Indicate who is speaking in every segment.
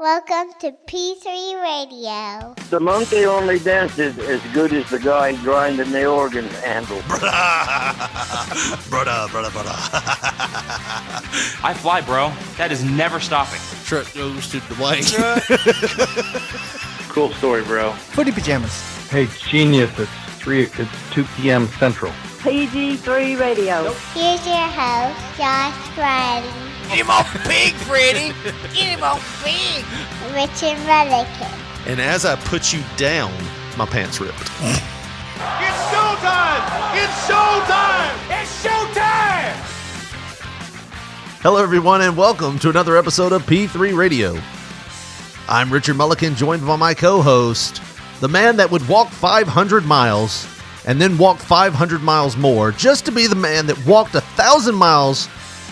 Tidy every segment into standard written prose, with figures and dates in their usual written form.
Speaker 1: Welcome to P3 Radio.
Speaker 2: The monkey only dances as good as the guy grinding the organ handle.
Speaker 3: Brother.
Speaker 4: I fly, bro. That is never stopping.
Speaker 5: Truck goes to Dwight.
Speaker 2: Cool story, bro.
Speaker 6: Footy pajamas.
Speaker 7: Hey, genius, it's 2 p.m. Central.
Speaker 8: PG3 Radio.
Speaker 1: Here's your host, Josh Riley.
Speaker 3: Get him off pig, Freddy. Get him off pig.
Speaker 1: Richard Mullican.
Speaker 5: And as I put you down, my pants ripped.
Speaker 3: It's showtime! It's showtime! It's showtime!
Speaker 5: Hello, everyone, and welcome to another episode of P3 Radio. I'm Richard Mullican, joined by my co-host, the man that would walk 500 miles and then walk 500 miles more just to be the man that walked 1,000 miles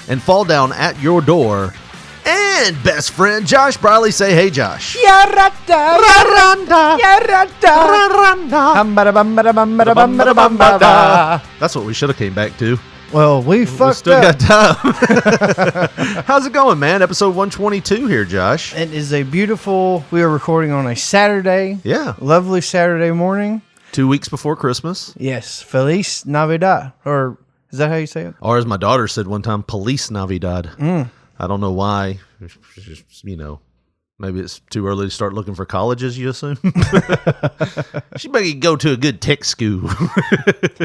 Speaker 5: and fall down at your door. And best friend, Josh Briley. Say, hey, Josh. That's what we should have came back to.
Speaker 6: Well, we
Speaker 5: Still
Speaker 6: fucked
Speaker 5: got
Speaker 6: up.
Speaker 5: time. How's it going, man? Episode 122 here, Josh.
Speaker 6: It is a beautiful, we are recording on a Saturday.
Speaker 5: Yeah.
Speaker 6: Lovely Saturday morning.
Speaker 5: 2 weeks before Christmas.
Speaker 6: Yes. Feliz Navidad. Or is that how you say it?
Speaker 5: Or as my daughter said one time, Police Navidad. I don't know why. It's just, maybe it's too early to start looking for colleges, you assume? She better go to a good tech school.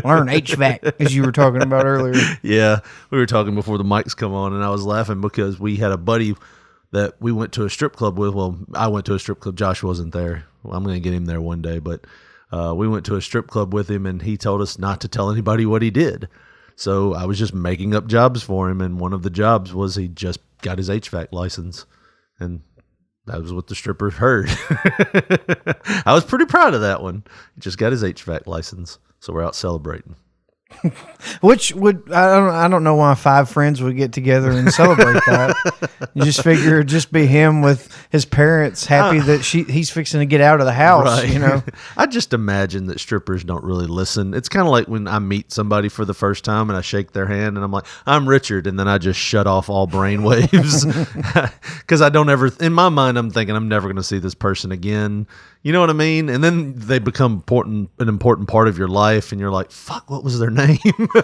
Speaker 6: Learn HVAC, as you were talking about earlier.
Speaker 5: Yeah, we were talking before the mics come on, and I was laughing because we had a buddy that we went to a strip club with. Well, I went to a strip club. Josh wasn't there. Well, I'm going to get him there one day, but we went to a strip club with him, and he told us not to tell anybody what he did. So I was just making up jobs for him, and one of the jobs was he just got his HVAC license, and that was what the stripper heard. I was pretty proud of that one. He just got his HVAC license, so we're out celebrating.
Speaker 6: Which would, I don't know why 5 friends would get together and celebrate that. You just figure it'd just be him with his parents happy that he's fixing to get out of the house,
Speaker 5: Right.
Speaker 6: you know.
Speaker 5: I just imagine that strippers don't really listen. It's kind of like when I meet somebody for the first time and I shake their hand and I'm like, I'm Richard, and then I just shut off all brain waves because I don't ever, in my mind, I'm thinking I'm never going to see this person again. You know what I mean? And then they become an important part of your life, and you're like, fuck, what was their name?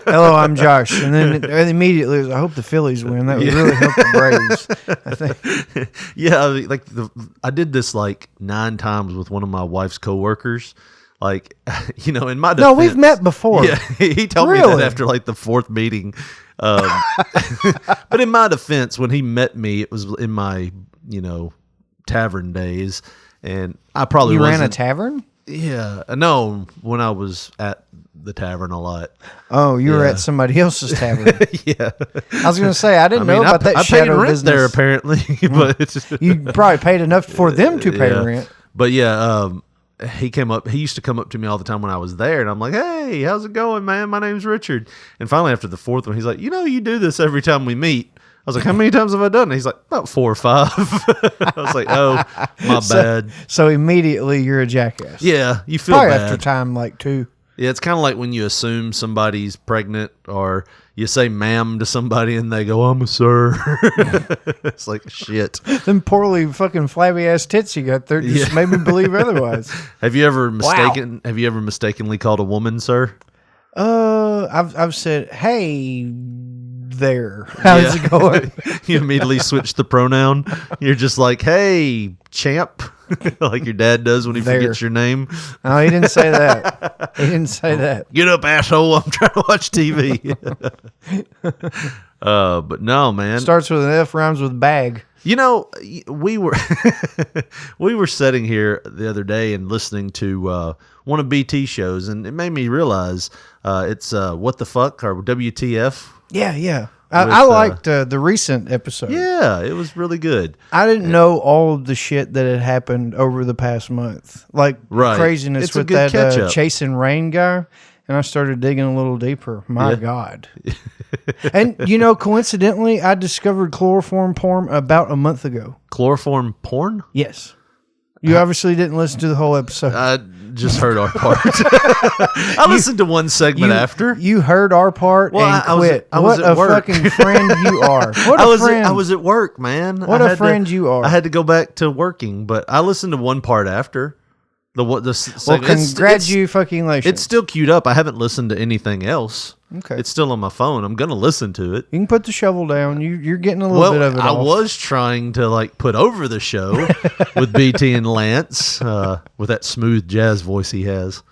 Speaker 6: Hello, I'm Josh. And then immediately, it was, I hope the Phillies win. That would really help the Braves, I think.
Speaker 5: Yeah, like I did this like 9 times with one of my wife's coworkers. Like, in my defense.
Speaker 6: No, we've met before.
Speaker 5: Yeah, he told me
Speaker 6: Really?
Speaker 5: that after like the 4th meeting. But in my defense, when he met me, it was in my, tavern days. And I probably
Speaker 6: You ran a
Speaker 5: wasn't-
Speaker 6: tavern?
Speaker 5: Yeah, no, when I was at the tavern a lot.
Speaker 6: Oh, you were
Speaker 5: Yeah.
Speaker 6: at somebody else's tavern.
Speaker 5: Yeah,
Speaker 6: I was going to say, I didn't know about that
Speaker 5: I paid
Speaker 6: shadow
Speaker 5: rent
Speaker 6: business.
Speaker 5: there apparently, but
Speaker 6: You probably paid enough for them to pay
Speaker 5: Yeah.
Speaker 6: rent.
Speaker 5: But yeah, he used to come up to me all the time when I was there, and I'm like, hey, how's it going, man? My name's Richard. And finally, after the 4th one, he's like, you do this every time we meet. I was like, how many times have I done it? He's like, about 4 or 5. I was like, oh, my bad.
Speaker 6: So immediately you're a jackass.
Speaker 5: Yeah, you feel
Speaker 6: Probably
Speaker 5: bad.
Speaker 6: after time like 2.
Speaker 5: Yeah, it's kind of like when you assume somebody's pregnant, or you say ma'am to somebody and they go, I'm a sir. It's like, shit.
Speaker 6: Them poorly fucking flabby ass tits you got there just made me believe otherwise.
Speaker 5: Have you ever mistakenly called a woman sir?
Speaker 6: I've said, hey there. How's it going?
Speaker 5: You immediately switch the pronoun. You're just like, hey, champ. Like your dad does when he
Speaker 6: There.
Speaker 5: forgets your name.
Speaker 6: No, he didn't say that. He didn't say that.
Speaker 5: Get up, asshole. I'm trying to watch TV. But no, man.
Speaker 6: Starts with an F, rhymes with bag.
Speaker 5: We were sitting here the other day and listening to one of BT shows, and it made me realize it's What the Fuck, or WTF.
Speaker 6: Yeah. I liked the recent episode.
Speaker 5: Yeah, it was really good.
Speaker 6: I didn't know all of the shit that had happened over the past month. Like
Speaker 5: Right.
Speaker 6: craziness
Speaker 5: It's a
Speaker 6: with
Speaker 5: good
Speaker 6: that
Speaker 5: catch-up.
Speaker 6: Chasing Rain guy. And I started digging a little deeper. My God. And, coincidentally, I discovered chloroform porn about a month ago.
Speaker 5: Chloroform porn?
Speaker 6: Yes. You obviously didn't listen to the whole episode.
Speaker 5: I just heard our part. I listened to one segment after.
Speaker 6: You heard our part
Speaker 5: Well,
Speaker 6: and
Speaker 5: I was
Speaker 6: quit.
Speaker 5: at- I was
Speaker 6: what
Speaker 5: at
Speaker 6: a
Speaker 5: work.
Speaker 6: fucking friend you are. What a friend.
Speaker 5: I was at work, man.
Speaker 6: What
Speaker 5: I
Speaker 6: a
Speaker 5: had
Speaker 6: friend you are.
Speaker 5: I had to go back to working, but I listened to one part after.
Speaker 6: Well,
Speaker 5: Segment.
Speaker 6: congratulations.
Speaker 5: It's still queued up. I haven't listened to anything else.
Speaker 6: Okay.
Speaker 5: It's still on my phone. I'm gonna listen to it.
Speaker 6: You can put the shovel down. You're getting a little bit of it
Speaker 5: I
Speaker 6: off.
Speaker 5: was trying to like put over the show with BT and Lance with that smooth jazz voice he has.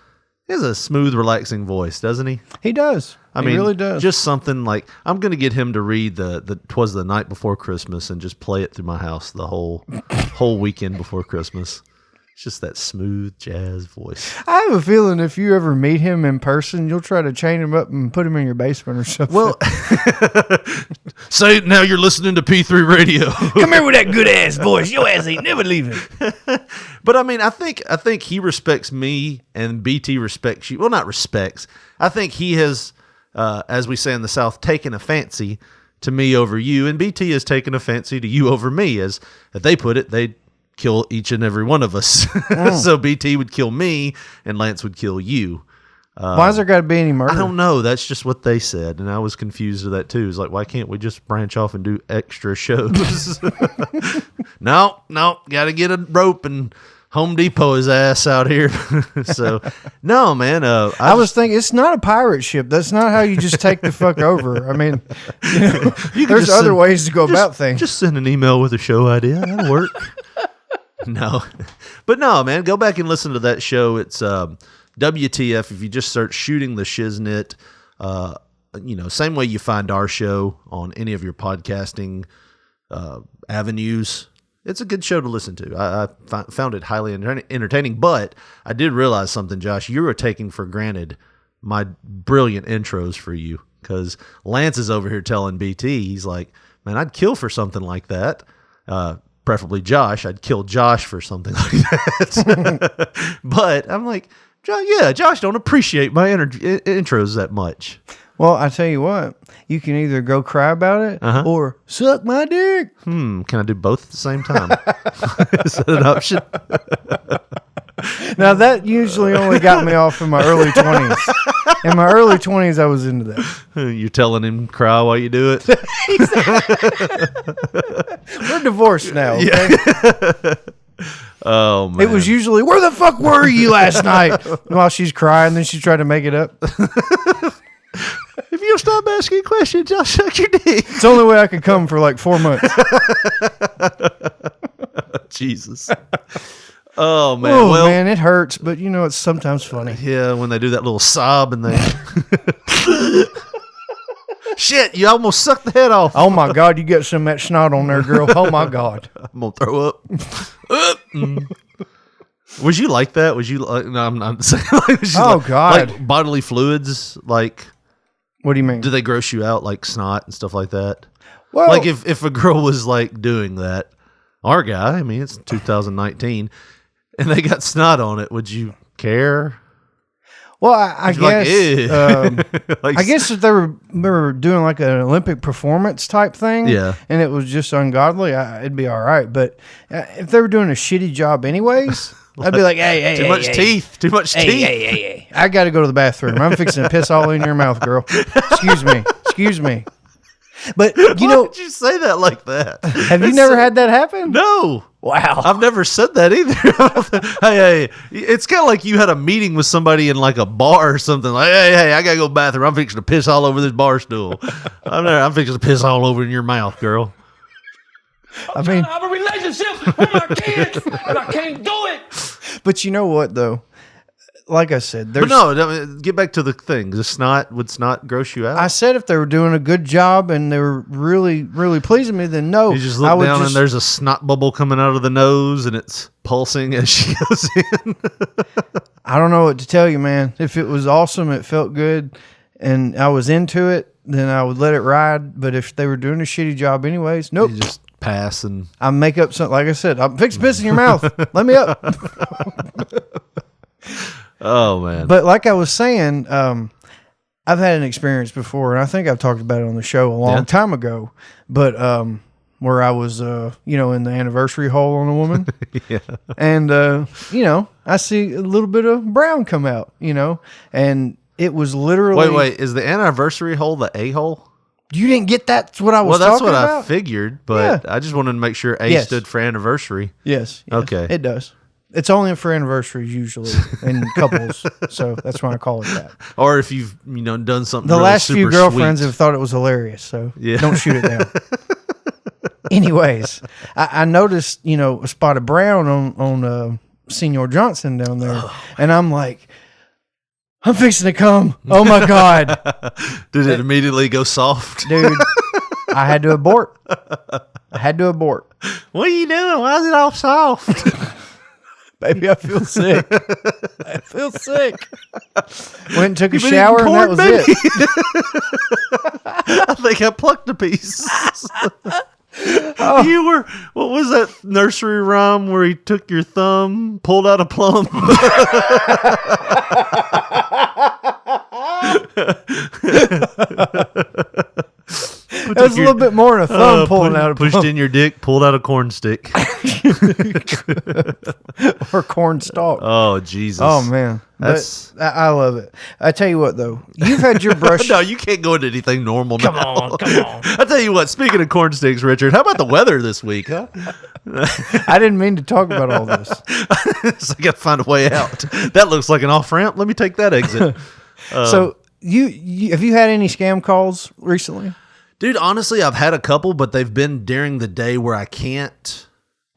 Speaker 5: He has a smooth, relaxing voice, doesn't he?
Speaker 6: He does.
Speaker 5: I
Speaker 6: he
Speaker 5: mean,
Speaker 6: really does.
Speaker 5: Just something like I'm gonna get him to read the 'Twas the Night Before Christmas and just play it through my house the whole weekend before Christmas. It's just that smooth jazz voice.
Speaker 6: I have a feeling if you ever meet him in person, you'll try to chain him up and put him in your basement or something.
Speaker 5: Well, say it now. You're listening to P3 Radio.
Speaker 6: come here with that good ass voice. Your ass ain't never leaving.
Speaker 5: But I mean, I think he respects me, and BT respects you. Well, not respects. I think he has, as we say in the South, taken a fancy to me over you, and BT has taken a fancy to you over me. As they put it, they'd kill each and every one of us. So BT would kill me, and Lance would kill you.
Speaker 6: Why's there got to be any murder?
Speaker 5: I don't know. That's just what they said, and I was confused with that too. It's like, why can't we just branch off and do extra shows? No, got to get a rope and Home Depot his ass out here. So, no, man.
Speaker 6: I was thinking it's not a pirate ship. That's not how you just take the fuck over. I mean,
Speaker 5: you can
Speaker 6: there's
Speaker 5: just
Speaker 6: other
Speaker 5: send-
Speaker 6: ways to go about things.
Speaker 5: Just send an email with a show idea. That'll work. No, but no, man. Go back and listen to that show. It's WTF. If you just search "Shooting the Shiznit," same way you find our show on any of your podcasting avenues. It's a good show to listen to. I found it highly entertaining, but I did realize something, Josh. You were taking for granted my brilliant intros for you, because Lance is over here telling BT, he's like, man, I'd kill for something like that. Preferably Josh. I'd kill Josh for something like that. But I'm like, Josh don't appreciate my intros that much.
Speaker 6: Well, I tell you what, you can either go cry about it or suck my dick.
Speaker 5: Can I do both at the same time? Is that an option?
Speaker 6: Now, that usually only got me off in my early 20s. In my early 20s, I was into that.
Speaker 5: You're telling him cry while you do it?
Speaker 6: We're divorced now, okay?
Speaker 5: Oh, man.
Speaker 6: It was usually, where the fuck were you last night? While she's crying, then she's trying to make it up.
Speaker 5: If you'll stop asking questions, I'll suck your dick.
Speaker 6: It's the only way I could come for like 4 months.
Speaker 5: Jesus. Oh, man.
Speaker 6: Oh,
Speaker 5: well,
Speaker 6: man, it hurts, but it's sometimes funny.
Speaker 5: yeah, when they do that little sob and they... Shit, you almost sucked the head off.
Speaker 6: Oh, my God, you got some of that snot on there, girl. Oh, my God.
Speaker 5: I'm going to throw up. Was you like that? Was you like... No, I'm not saying... Like, was you
Speaker 6: Oh,
Speaker 5: like,
Speaker 6: God.
Speaker 5: Like bodily fluids, like...
Speaker 6: What do you mean?
Speaker 5: Do they gross you out, like snot and stuff like that?
Speaker 6: Well,
Speaker 5: Like if a girl was like doing that, our guy, I mean, it's 2019, and they got snot on it, would you care?
Speaker 6: well, I
Speaker 5: Like,
Speaker 6: guess...
Speaker 5: like,
Speaker 6: I guess if they were doing like an Olympic performance type thing,
Speaker 5: Yeah.
Speaker 6: and it was just ungodly, it'd be all right. But if they were doing a shitty job anyways, I'd be like, hey,
Speaker 5: too much teeth, too much teeth.
Speaker 6: hey, I got to go to the bathroom. I'm fixing to piss all in your mouth, girl. Excuse me. But
Speaker 5: Why would you say that like that?
Speaker 6: have you never had that happen?
Speaker 5: No.
Speaker 6: Wow.
Speaker 5: I've never said that either. hey, it's kind of like you had a meeting with somebody in like a bar or something. Like, hey, I gotta go to the bathroom. I'm fixing to piss all over this bar stool. I'm fixing to piss all over in your mouth, girl.
Speaker 6: I mean,
Speaker 3: I have a relationship with my kids, and I can't do it.
Speaker 6: but you know what though? Like I said,
Speaker 5: But
Speaker 6: there's.
Speaker 5: no, get back to the thing. Would snot gross you out?
Speaker 6: I said if they were doing a good job and they were really, really pleasing me, then no.
Speaker 5: You just
Speaker 6: I
Speaker 5: look
Speaker 6: would
Speaker 5: down and there's a snot bubble coming out of the nose and it's pulsing as she goes in.
Speaker 6: I don't know what to tell you, man. If it was awesome, it felt good, and I was into it, then I would let it ride. But if they were doing a shitty job anyways, nope.
Speaker 5: You just pass and
Speaker 6: I make up something. Like I said, I'm fixing piss in your mouth. Let me up.
Speaker 5: oh man.
Speaker 6: But like I was saying, I've had an experience before, and I think I've talked about it on the show a long
Speaker 5: Yeah.
Speaker 6: time ago. But where I was, in the anniversary hole on a woman.
Speaker 5: Yeah.
Speaker 6: And, I see a little bit of brown come out, and it was literally.
Speaker 5: Wait. Is the anniversary hole the A-hole?
Speaker 6: You didn't get that's what I was
Speaker 5: Well, that's
Speaker 6: talking
Speaker 5: what
Speaker 6: about?
Speaker 5: I figured, but
Speaker 6: Yeah.
Speaker 5: I just wanted to make sure A
Speaker 6: Yes.
Speaker 5: stood for anniversary.
Speaker 6: Yes.
Speaker 5: Okay.
Speaker 6: It does. It's only for anniversaries usually in couples, so that's why I call it that.
Speaker 5: Or if you've done something.
Speaker 6: The
Speaker 5: really
Speaker 6: last few
Speaker 5: super
Speaker 6: girlfriends
Speaker 5: sweet.
Speaker 6: have thought it was hilarious, so
Speaker 5: Yeah.
Speaker 6: don't shoot it down. Anyways, I noticed, a spot of brown on Senior Johnson down there, and I'm like, I'm fixing to come. Oh my God.
Speaker 5: Did it immediately go soft?
Speaker 6: Dude, I had to abort.
Speaker 5: What are you doing? Why is it all soft?
Speaker 6: Baby, I feel sick. Went and took a
Speaker 5: You been
Speaker 6: shower,
Speaker 5: eating
Speaker 6: and that
Speaker 5: corn,
Speaker 6: was
Speaker 5: baby?
Speaker 6: it.
Speaker 5: I think I plucked a piece.
Speaker 6: Oh.
Speaker 5: You were, what was that nursery rhyme where he took your thumb, pulled out a plum?
Speaker 6: It was a little bit more than a thumb pulling out a
Speaker 5: pushed
Speaker 6: plum.
Speaker 5: in your dick, pulled out a corn stick.
Speaker 6: or corn stalk.
Speaker 5: Oh, Jesus.
Speaker 6: Oh man,
Speaker 5: That's-
Speaker 6: I love it. I tell you what, though, you've had your brush.
Speaker 5: No, you can't go into anything normal now.
Speaker 6: Come on.
Speaker 5: I tell you what, speaking of corn sticks, Richard, how about the weather this week, huh?
Speaker 6: I didn't mean to talk about all this.
Speaker 5: So I got to find a way out. That looks like an off ramp. Let me take that exit.
Speaker 6: So you have you had any scam calls recently?
Speaker 5: Dude, honestly, I've had a couple, but they've been during the day where I can't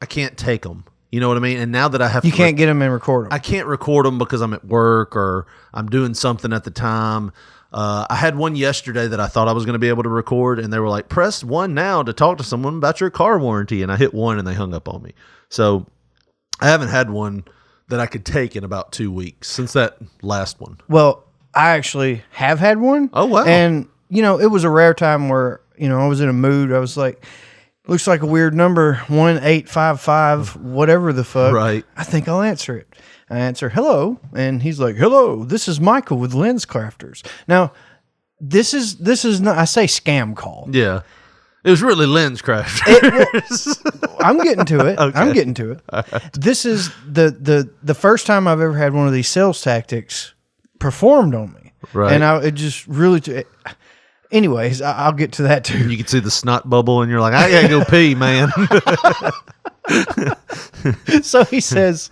Speaker 5: take them. You know what I mean? And now that I have
Speaker 6: You
Speaker 5: to
Speaker 6: can't get them and record them.
Speaker 5: I can't record them because I'm at work or I'm doing something at the time. I had one yesterday that I thought I was going to be able to record, and they were like, press 1 now to talk to someone about your car warranty. And I hit 1 and they hung up on me. So I haven't had one that I could take in about 2 weeks since that last one.
Speaker 6: Well, I actually have had one.
Speaker 5: Oh, wow.
Speaker 6: And it was a rare time where I was in a mood. I was like, looks like a weird number, 1855, whatever the fuck.
Speaker 5: Right.
Speaker 6: I think I'll answer it. I answer, hello. And he's like, hello, this is Michael with Lens Crafters. Now, this is not, I say scam call.
Speaker 5: Yeah. It was really Lens Crafters.
Speaker 6: I'm getting to it.
Speaker 5: Okay.
Speaker 6: I'm getting to it. This is the first time I've ever had one of these sales tactics performed on me.
Speaker 5: Right.
Speaker 6: And it just really, anyways, I'll get to that too.
Speaker 5: You can see the snot bubble, and you're like, I gotta go pee, man.
Speaker 6: So he says,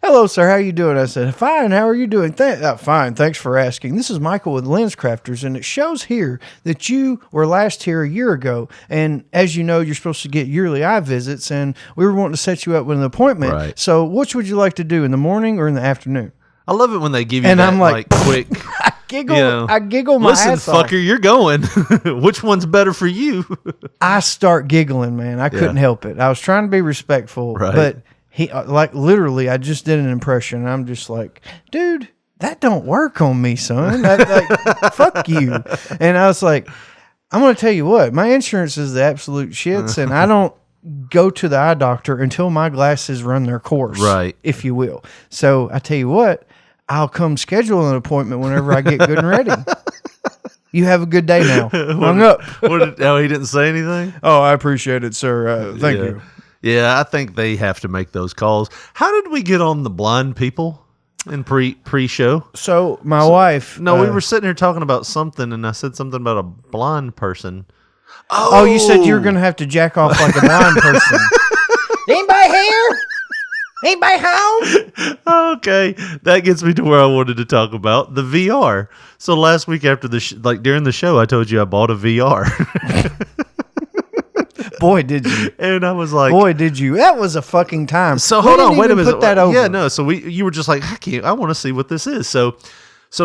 Speaker 6: hello, sir. How you doing? I said, fine. How are you doing? Fine. Thanks for asking. This is Michael with Lens Crafters, and it shows here that you were last here a year ago. And as you know, you're supposed to get yearly eye visits, and we were wanting to set you up with an appointment.
Speaker 5: Right.
Speaker 6: So which would you like to do, in the morning or in the afternoon?
Speaker 5: I love it when they give you
Speaker 6: And
Speaker 5: that,
Speaker 6: I'm like,
Speaker 5: quick.
Speaker 6: Giggle. I giggle my
Speaker 5: Listen,
Speaker 6: ass off.
Speaker 5: fucker, you're going. Which one's better for you?
Speaker 6: I start giggling, man. I couldn't help it. I was trying to be respectful,
Speaker 5: Right.
Speaker 6: but he literally, I just did an impression. I'm just like, dude, that don't work on me, son. Fuck you. And I was like, I'm going to tell you what, my insurance is the absolute shits, and I don't go to the eye doctor until my glasses run their course,
Speaker 5: Right.
Speaker 6: if you will. So I tell you what, I'll come schedule an appointment whenever I get good and ready. You have a good day now. Hung up.
Speaker 5: He didn't say anything?
Speaker 6: Oh, I appreciate it, sir. Thank
Speaker 5: Yeah.
Speaker 6: you.
Speaker 5: Yeah, I think they have to make those calls. How did we get on the blind people in pre-show?
Speaker 6: So my wife.
Speaker 5: No, we were sitting here talking about something, and I said something about a blind person.
Speaker 6: Oh, you said you were going to have to jack off like a blind person. Anybody here? Anybody home?
Speaker 5: Okay, that gets me to where I wanted to talk about the VR. So last week after during the show, I told you I bought a VR.
Speaker 6: Boy, did you.
Speaker 5: And I was like,
Speaker 6: Boy, did you. That was a fucking time.
Speaker 5: so
Speaker 6: We
Speaker 5: hold on,
Speaker 6: didn't
Speaker 5: wait a
Speaker 6: even
Speaker 5: minute.
Speaker 6: Put that over.
Speaker 5: Yeah, no. So you were just like, I want to see what this is. So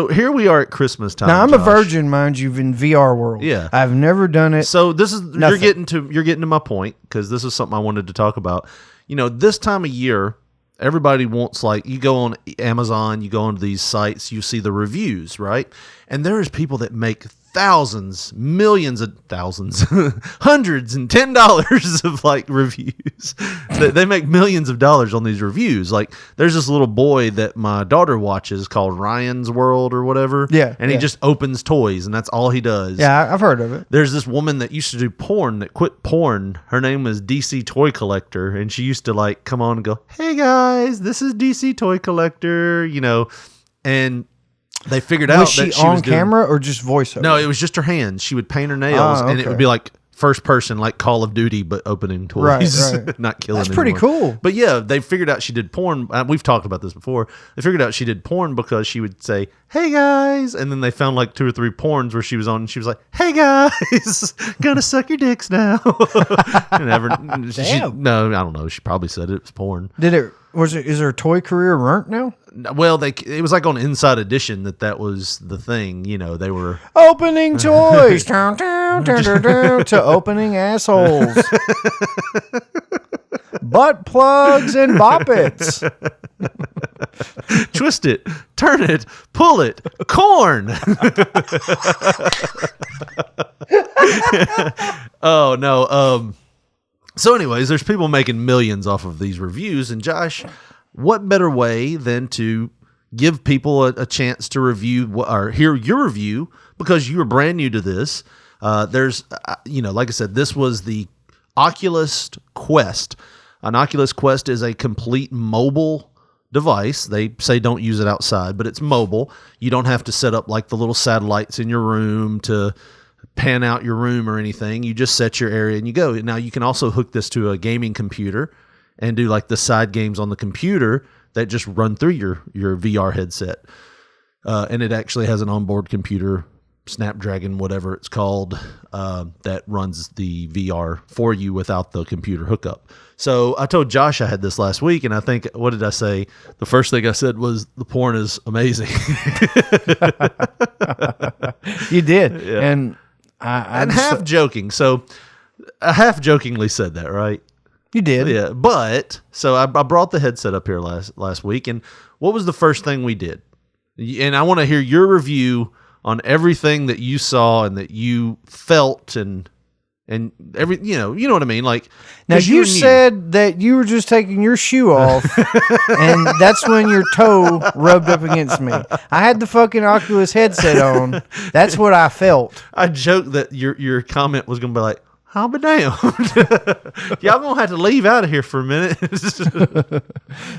Speaker 5: here we are at Christmas time.
Speaker 6: Now, I'm a
Speaker 5: Josh.
Speaker 6: virgin, mind you, in VR world.
Speaker 5: Yeah.
Speaker 6: I've never done it.
Speaker 5: So this is
Speaker 6: Nothing.
Speaker 5: you're getting to my point, because this is something I wanted to talk about. This time of year, everybody wants, like, you go on Amazon, you go onto these sites, you see the reviews, right? And there's people that make thousands, millions of thousands, hundreds and $10 of like reviews. They make millions of dollars on these reviews. Like there's this little boy that my daughter watches called Ryan's World or whatever.
Speaker 6: Yeah,
Speaker 5: And he
Speaker 6: yeah.
Speaker 5: just opens toys and that's all he does.
Speaker 6: Yeah, I've heard of it.
Speaker 5: There's this woman that used to do porn that quit porn. Her name was DC Toy Collector, and she used to like come on and go, "Hey guys, this is DC Toy Collector," you know, and they figured out
Speaker 6: Was she
Speaker 5: that she
Speaker 6: on
Speaker 5: was doing,
Speaker 6: camera or just voiceover?
Speaker 5: No, it was just her hands. She would paint her nails, and it
Speaker 6: okay.
Speaker 5: would be like first person, like Call of Duty, but opening toys,
Speaker 6: Right.
Speaker 5: not killing.
Speaker 6: That's pretty
Speaker 5: anyone.
Speaker 6: cool.
Speaker 5: But yeah, they figured out she did porn. We've talked about this before. They figured out she did porn because she would say, "Hey guys," and then they found like 2 or 3 porns where she was on, and she was like, "Hey guys, gonna suck your dicks now."
Speaker 6: Damn.
Speaker 5: No, I don't know. She probably said it was porn.
Speaker 6: Is her toy career ruined now?
Speaker 5: Well, it was like on Inside Edition that was the thing. You know, they were.
Speaker 6: Opening toys down, down, down, down, down, to opening assholes. Butt plugs and boppets.
Speaker 5: Twist it, turn it, pull it, corn. Oh no. So anyways, there's people making millions off of these reviews, and Josh, what better way than to give people a chance to review or hear your review because you were brand new to this. There's like I said, this was the Oculus Quest. An Oculus Quest is a complete mobile device. They say don't use it outside, but it's mobile. You don't have to set up like the little satellites in your room to pan out your room or anything. You just set your area and you go. Now you can also hook this to a gaming computer and do like the side games on the computer that just run through your VR headset. And it actually has an onboard computer, Snapdragon, whatever it's called, that runs the VR for you without the computer hookup. So I told Josh I had this last week, and I think, what did I say? The first thing I said was the porn is amazing.
Speaker 6: You did.
Speaker 5: Yeah.
Speaker 6: And I
Speaker 5: And half joking. So I half jokingly said that, right?
Speaker 6: you did.
Speaker 5: Yeah. But so I brought the headset up here last week, and what was the first thing we did? And I want to hear your review on everything that you saw and that you felt and every you know what I mean. Like
Speaker 6: Now
Speaker 5: 'cause
Speaker 6: you
Speaker 5: were new.
Speaker 6: said that you were just taking your shoe off, and that's when your toe rubbed up against me. I had the fucking Oculus headset on. That's what I felt.
Speaker 5: I joked that your comment was gonna be like, "I'll be damned." Y'all gonna have to leave out of here for a minute.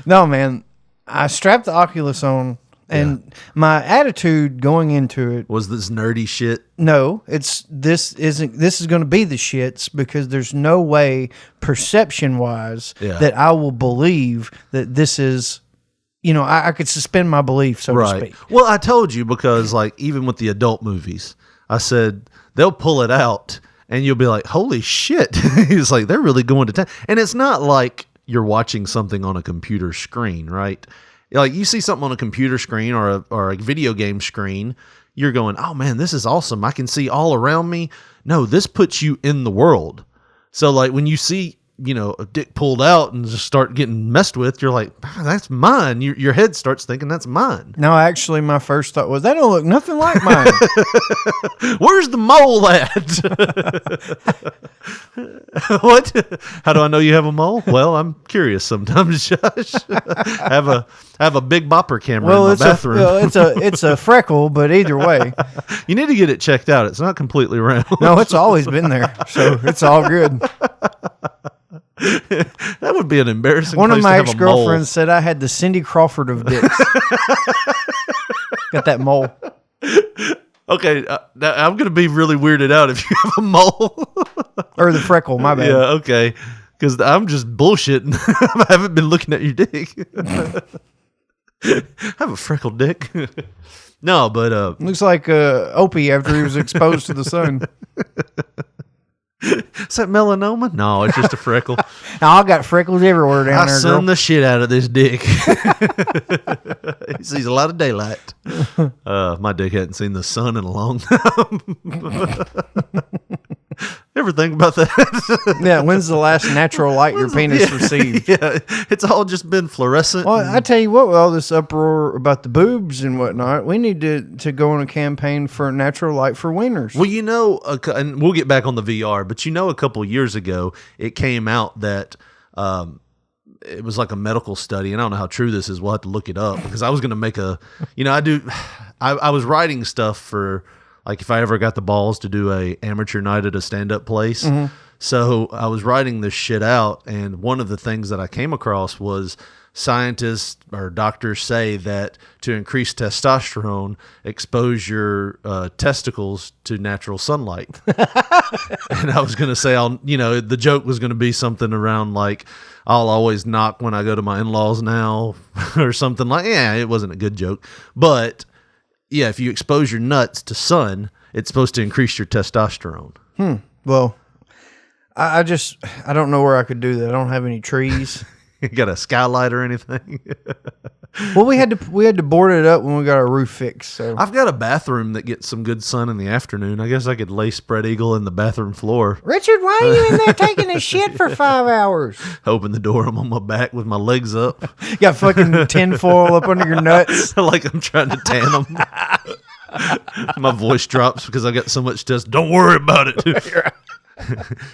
Speaker 6: No, man, I strapped the Oculus on, and my attitude going into it.
Speaker 5: Was this nerdy shit?
Speaker 6: No, this is going to be the shits because there's no way perception wise
Speaker 5: Yeah.
Speaker 6: that I will believe that this is, I could suspend my belief, so to speak.
Speaker 5: Well, I told you because like even with the adult movies, I said they'll pull it out and you'll be like, "Holy shit!" It's like they're really going to town. And it's not like you're watching something on a computer screen, right? Like you see something on a computer screen or a video game screen, you're going, "Oh man, this is awesome. I can see all around me." No, this puts you in the world. So like when you see, a dick pulled out and just start getting messed with, you're like, "Ah, that's mine." Your head starts thinking that's mine.
Speaker 6: No, actually, my first thought was that don't look nothing like mine.
Speaker 5: Where's the mole at? What? How do I know you have a mole? Well, I'm curious sometimes, Josh. have a big bopper camera in my bathroom.
Speaker 6: it's a freckle, but either way,
Speaker 5: You need to get it checked out. It's not completely round.
Speaker 6: no, it's always been there, so it's all good.
Speaker 5: That would be an embarrassing
Speaker 6: One of
Speaker 5: place
Speaker 6: my
Speaker 5: to have a
Speaker 6: ex-girlfriends said I had the Cindy Crawford of dicks. Got that mole.
Speaker 5: mole. Okay, now I'm going to be really weirded out if you have a mole.
Speaker 6: Or the freckle, my bad.
Speaker 5: Yeah, okay. Because I'm just bullshitting. I haven't been looking at your dick. I have a freckled dick. No, but
Speaker 6: Looks like Opie after he was exposed to the sun.
Speaker 5: is that melanoma? No, it's just a freckle.
Speaker 6: Now I got freckles everywhere down
Speaker 5: I
Speaker 6: there,
Speaker 5: sun
Speaker 6: girl.
Speaker 5: the shit out of this dick. He sees a lot of daylight. My dick hadn't seen the sun in a long time. Ever think about that?
Speaker 6: Yeah, when's the last natural light your penis received?
Speaker 5: Yeah, it's all just been fluorescent.
Speaker 6: Well, I tell you what, with all this uproar about the boobs and whatnot, we need to go on a campaign for natural light for wieners.
Speaker 5: Well, and we'll get back on the VR, but a couple years ago, it came out that it was like a medical study, and I don't know how true this is. We'll have to look it up because I was going to make I was writing stuff for, like, if I ever got the balls to do a amateur night at a stand-up place.
Speaker 6: Mm-hmm.
Speaker 5: So I was writing this shit out, and one of the things that I came across was scientists or doctors say that to increase testosterone, expose your testicles to natural sunlight. And I was going to say, the joke was going to be something around like, I'll always knock when I go to my in-laws now, or something like. Yeah, it wasn't a good joke, but yeah, if you expose your nuts to sun, it's supposed to increase your testosterone.
Speaker 6: Well, I don't know where I could do that. I don't have any trees.
Speaker 5: You got a skylight or anything?
Speaker 6: Well, we had to board it up when we got our roof fixed. So
Speaker 5: I've got a bathroom that gets some good sun in the afternoon. I guess I could lay spread eagle in the bathroom floor.
Speaker 6: Richard, why are you in there taking a shit for 5 hours?
Speaker 5: Open the door. I'm on my back with my legs up.
Speaker 6: You got fucking tinfoil up under your nuts.
Speaker 5: Like I'm trying to tan them. My voice drops because I got so much test. Don't worry about it.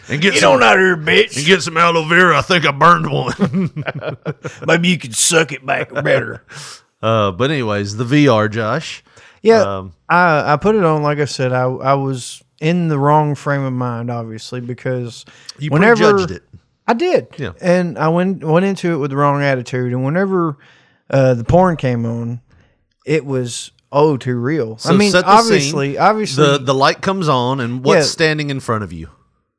Speaker 5: And get
Speaker 6: on out here, bitch.
Speaker 5: And get some aloe vera. I think I burned one.
Speaker 6: Maybe you could suck it back better.
Speaker 5: But anyways, the VR, Josh.
Speaker 6: Yeah, I put it on. Like I said, I was in the wrong frame of mind, obviously, because
Speaker 5: you prejudged it.
Speaker 6: I did.
Speaker 5: Yeah,
Speaker 6: and I went into it with the wrong attitude. And whenever the porn came on, it was too real.
Speaker 5: So
Speaker 6: I mean,
Speaker 5: set the
Speaker 6: obviously,
Speaker 5: the light comes on, and what's standing in front of you?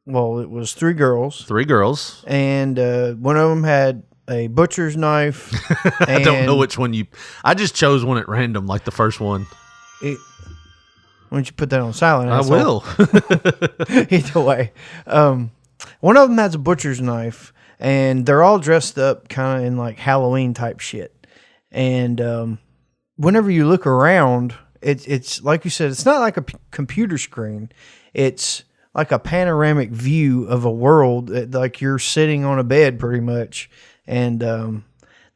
Speaker 6: Well, it was 3 girls.
Speaker 5: 3 girls.
Speaker 6: And one of them had a butcher's knife.
Speaker 5: I don't know which one I just chose one at random, like the first one.
Speaker 6: Why don't you put that on silent?
Speaker 5: I will.
Speaker 6: Either way. One of them has a butcher's knife, and they're all dressed up kind of in like Halloween type shit. And whenever you look around, it's like you said, it's not like a computer screen. It's like a panoramic view of a world, like you're sitting on a bed pretty much. And the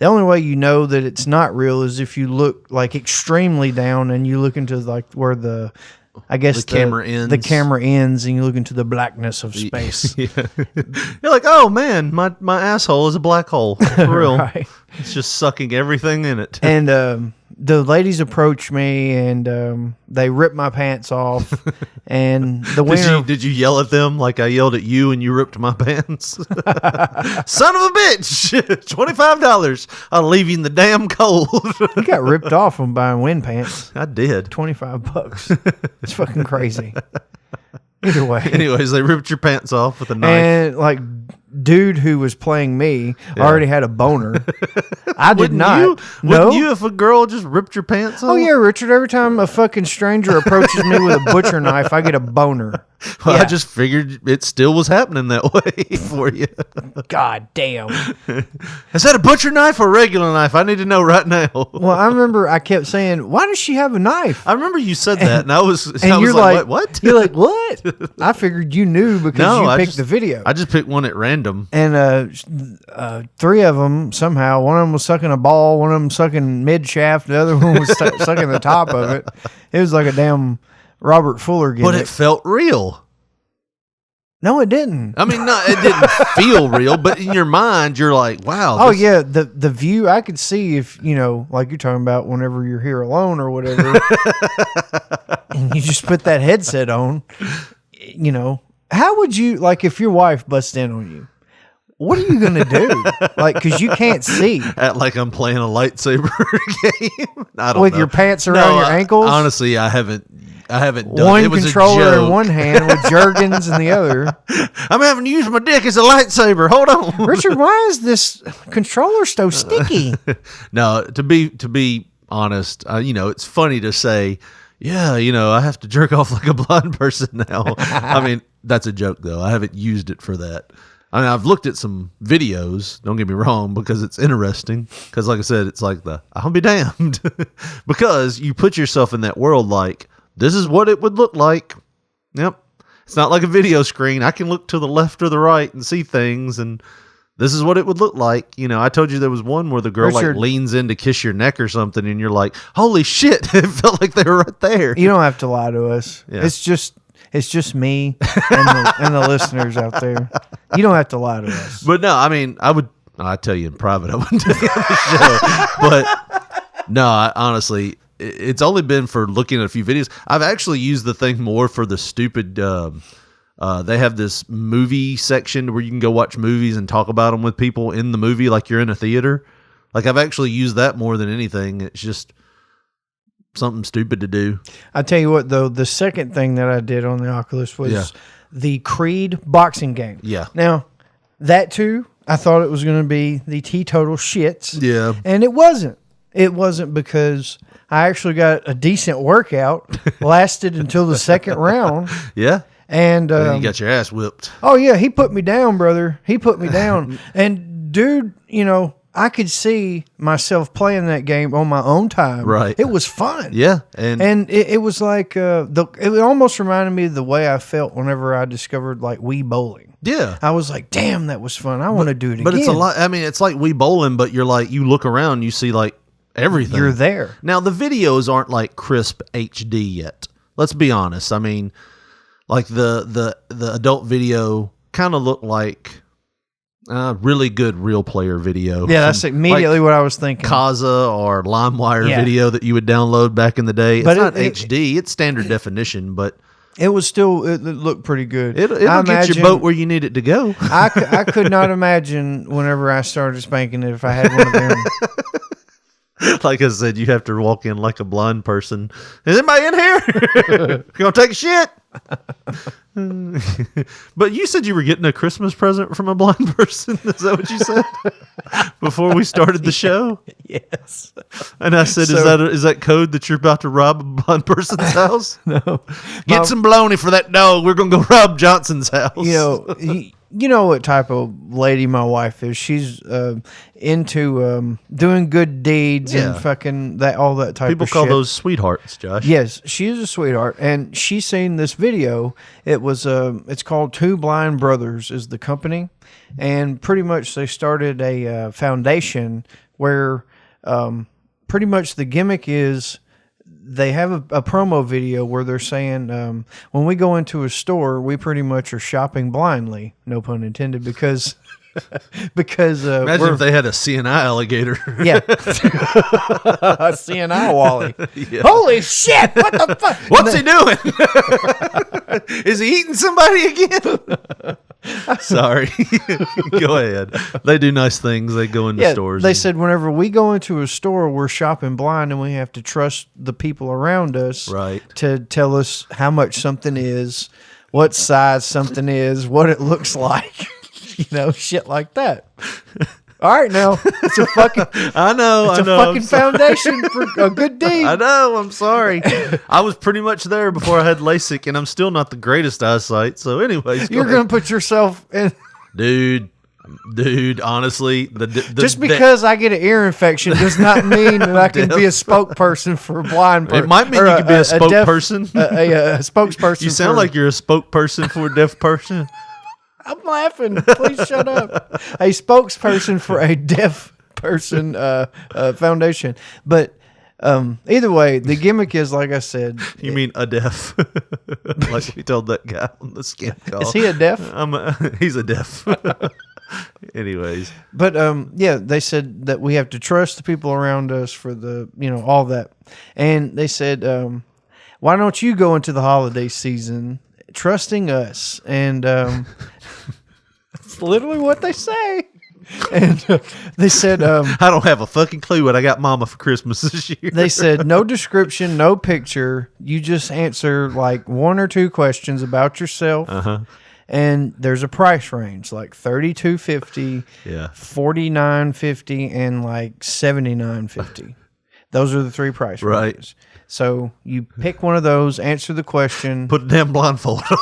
Speaker 6: only way you know that it's not real is if you look like extremely down and you look into like where the
Speaker 5: camera ends.
Speaker 6: The camera ends, and you look into the blackness of space.
Speaker 5: Yeah. You're like, oh man, my asshole is a black hole. For real.
Speaker 6: Right.
Speaker 5: It's just sucking everything in it.
Speaker 6: And the ladies approached me, and they ripped my pants off. And the winner...
Speaker 5: Did you yell at them like I yelled at you and you ripped my pants? Son of a bitch! $25. I'll leave you in the damn cold.
Speaker 6: You got ripped off from buying wind pants.
Speaker 5: I did.
Speaker 6: $25. It's fucking crazy. Either way.
Speaker 5: Anyways, they ripped your pants off with a knife.
Speaker 6: And like, dude who was playing me already had a boner. I did not.
Speaker 5: Wouldn't you if a girl just ripped your pants off?
Speaker 6: Oh yeah, Richard. Every time a fucking stranger approaches me with a butcher knife, I get a boner.
Speaker 5: Well,
Speaker 6: Yeah.
Speaker 5: I just figured it still was happening that way for you.
Speaker 6: God damn.
Speaker 5: Is that a butcher knife or a regular knife? I need to know right now.
Speaker 6: Well, I remember I kept saying, "Why does she have a knife?"
Speaker 5: I rember you said that, and I was
Speaker 6: you're
Speaker 5: like, what?
Speaker 6: You're like, what? I figured you knew because you picked the video.
Speaker 5: I just picked one at random.
Speaker 6: And 3 of them, somehow, one of them was sucking a ball, one of them sucking mid shaft, the other one was sucking the top of it. It was like a damn Robert Fuller gimmick.
Speaker 5: But it felt real.
Speaker 6: No, it didn't.
Speaker 5: I mean, no, it didn't feel real, but in your mind, you're like, wow.
Speaker 6: Oh, yeah. The view, I could see if, like you're talking about whenever you're here alone or whatever, and you just put that headset on, how would you, like, if your wife busts in on you, what are you going to do? Like, because you can't see.
Speaker 5: Act like I'm playing a lightsaber game. I don't
Speaker 6: With
Speaker 5: know.
Speaker 6: your pants around your ankles?
Speaker 5: Honestly, I haven't done
Speaker 6: one
Speaker 5: it. It was
Speaker 6: controller
Speaker 5: a joke.
Speaker 6: in one hand with Jergens in the other.
Speaker 5: I'm having to use my dick as a lightsaber. Hold on.
Speaker 6: Richard, why is this controller so sticky?
Speaker 5: No, to be honest, it's funny to say, yeah, I have to jerk off like a blind person now. I mean, that's a joke though. I haven't used it for that. I mean, I've looked at some videos, don't get me wrong, because it's interesting. Because like I said, it's like I'll be damned. Because you put yourself in that world like, this is what it would look like. Yep. It's not like a video screen. I can look to the left or the right and see things, and this is what it would look like. You know, I told you there was one where the girl
Speaker 6: Richard,
Speaker 5: like leans in to kiss your neck or something, and you're like, "Holy shit!" It felt like they were right there.
Speaker 6: You don't have to lie to us.
Speaker 5: Yeah.
Speaker 6: It's just me and the listeners out there. You don't have to lie to us.
Speaker 5: But no, I mean, I tell you in private, I wouldn't tell you on the show. But no, honestly, it's only been for looking at a few videos. I've actually used the thing more for the stupid. They have this movie section where you can go watch movies and talk about them with people in the movie, like you're in a theater. Like I've actually used that more than anything. It's just something stupid to do.
Speaker 6: I tell you what, though, the second thing that I did on the Oculus was
Speaker 5: Yeah.
Speaker 6: the Creed boxing game.
Speaker 5: Yeah.
Speaker 6: Now, that too, I thought it was going to be the teetotal shits.
Speaker 5: Yeah.
Speaker 6: And it wasn't. It wasn't, because I actually got a decent workout, lasted until the second round.
Speaker 5: Yeah.
Speaker 6: And
Speaker 5: And you got your ass whipped.
Speaker 6: oh, yeah, he put me down, brother. He put me down. And, dude, you know, I could see myself playing that game on my own time.
Speaker 5: Right.
Speaker 6: It was fun.
Speaker 5: Yeah. And
Speaker 6: it was like it almost reminded me of the way I felt whenever I discovered like Wii bowling.
Speaker 5: yeah.
Speaker 6: I was like, damn, that was fun. I want to do it again.
Speaker 5: But it's a lot. I mean, it's like Wii bowling, but you're like, you look around, you see like everything.
Speaker 6: You're there.
Speaker 5: Now the videos aren't like crisp HD yet. Let's be honest. I mean, like the adult video kind of looked like really good real player video.
Speaker 6: Yeah, that's
Speaker 5: from,
Speaker 6: immediately
Speaker 5: like,
Speaker 6: what I was thinking.
Speaker 5: Kazaa or LimeWire
Speaker 6: Yeah.
Speaker 5: video that you would download back in the day.
Speaker 6: But
Speaker 5: it's not
Speaker 6: it-
Speaker 5: HD. It's standard definition, but
Speaker 6: It was still, it looked pretty good.
Speaker 5: it'll
Speaker 6: I
Speaker 5: get
Speaker 6: imagine-
Speaker 5: your boat where you need it to go.
Speaker 6: I could not imagine whenever I started spanking it if I had one of them.
Speaker 5: Like I said, you have to walk in like a blind person. Is anybody in here? You gonna take a shit? But you said you were getting a Christmas present from a blind person. Is that what you said before we started the show?
Speaker 6: Yes.
Speaker 5: And I said, is that code that you're about to rob a blind person's house?
Speaker 6: No.
Speaker 5: Get some bologna for that dog. We're gonna go rob Johnson's house.
Speaker 6: You know, you know what type of lady my wife is. She's into doing good deeds
Speaker 5: Yeah.
Speaker 6: and fucking all that type
Speaker 5: people
Speaker 6: of
Speaker 5: call
Speaker 6: shit.
Speaker 5: those sweethearts, Josh.
Speaker 6: Yes, she is a sweetheart, and she's seen this video. It was it's called Two Blind Brothers is the company, and pretty much they started a foundation where pretty much the gimmick is they have a promo video where they're saying when we go into a store, we pretty much are shopping blindly, no pun intended, because
Speaker 5: Imagine
Speaker 6: we're-
Speaker 5: if they had a CNI alligator.
Speaker 6: yeah. CNI Wally. Holy shit! What the fuck?
Speaker 5: What's he doing? Is he eating somebody again? Sorry. Go ahead. They do nice things. They go into stores.
Speaker 6: They
Speaker 5: and-
Speaker 6: said whenever we go into a store, we're shopping blind and we have to trust the people around us
Speaker 5: Right.
Speaker 6: to tell us how much something is, what size something is, what it looks like. You know, shit like that. All right, now it's a fucking
Speaker 5: I know.
Speaker 6: it's
Speaker 5: I
Speaker 6: a
Speaker 5: know.
Speaker 6: fucking foundation for a good deed.
Speaker 5: I know. I'm sorry. I was pretty much there before I had LASIK, and I'm still not the greatest eyesight. So, anyways,
Speaker 6: You're
Speaker 5: ahead.
Speaker 6: gonna put yourself in.
Speaker 5: dude. Honestly, the
Speaker 6: Just because I get an ear infection does not mean that I can be a spokesperson for a blind person.
Speaker 5: It might mean you could be a spokesperson.
Speaker 6: A spokesperson.
Speaker 5: You sound like you're a spokesperson for a deaf person.
Speaker 6: I'm laughing. Please shut up. A spokesperson for a deaf person foundation. But either way, the gimmick is, like I said.
Speaker 5: You mean a deaf? Like we told that guy on the scam call.
Speaker 6: Is he a deaf?
Speaker 5: He's a deaf. Anyways,
Speaker 6: But yeah, they said that we have to trust the people around us for the, you know, all that. And they said, why don't you go into the holiday season trusting us? And it's literally what they say. And they said,
Speaker 5: I don't have a fucking clue what I got Mama for Christmas this year.
Speaker 6: they said no description, no picture. You just answer like one or two questions about yourself. And there's a price range like $32.50,
Speaker 5: Yeah.
Speaker 6: $49.50, and like $79.50. Those are the 3 price
Speaker 5: Right.
Speaker 6: ranges. So you pick one of those, answer the question.
Speaker 5: Put a damn blindfold on.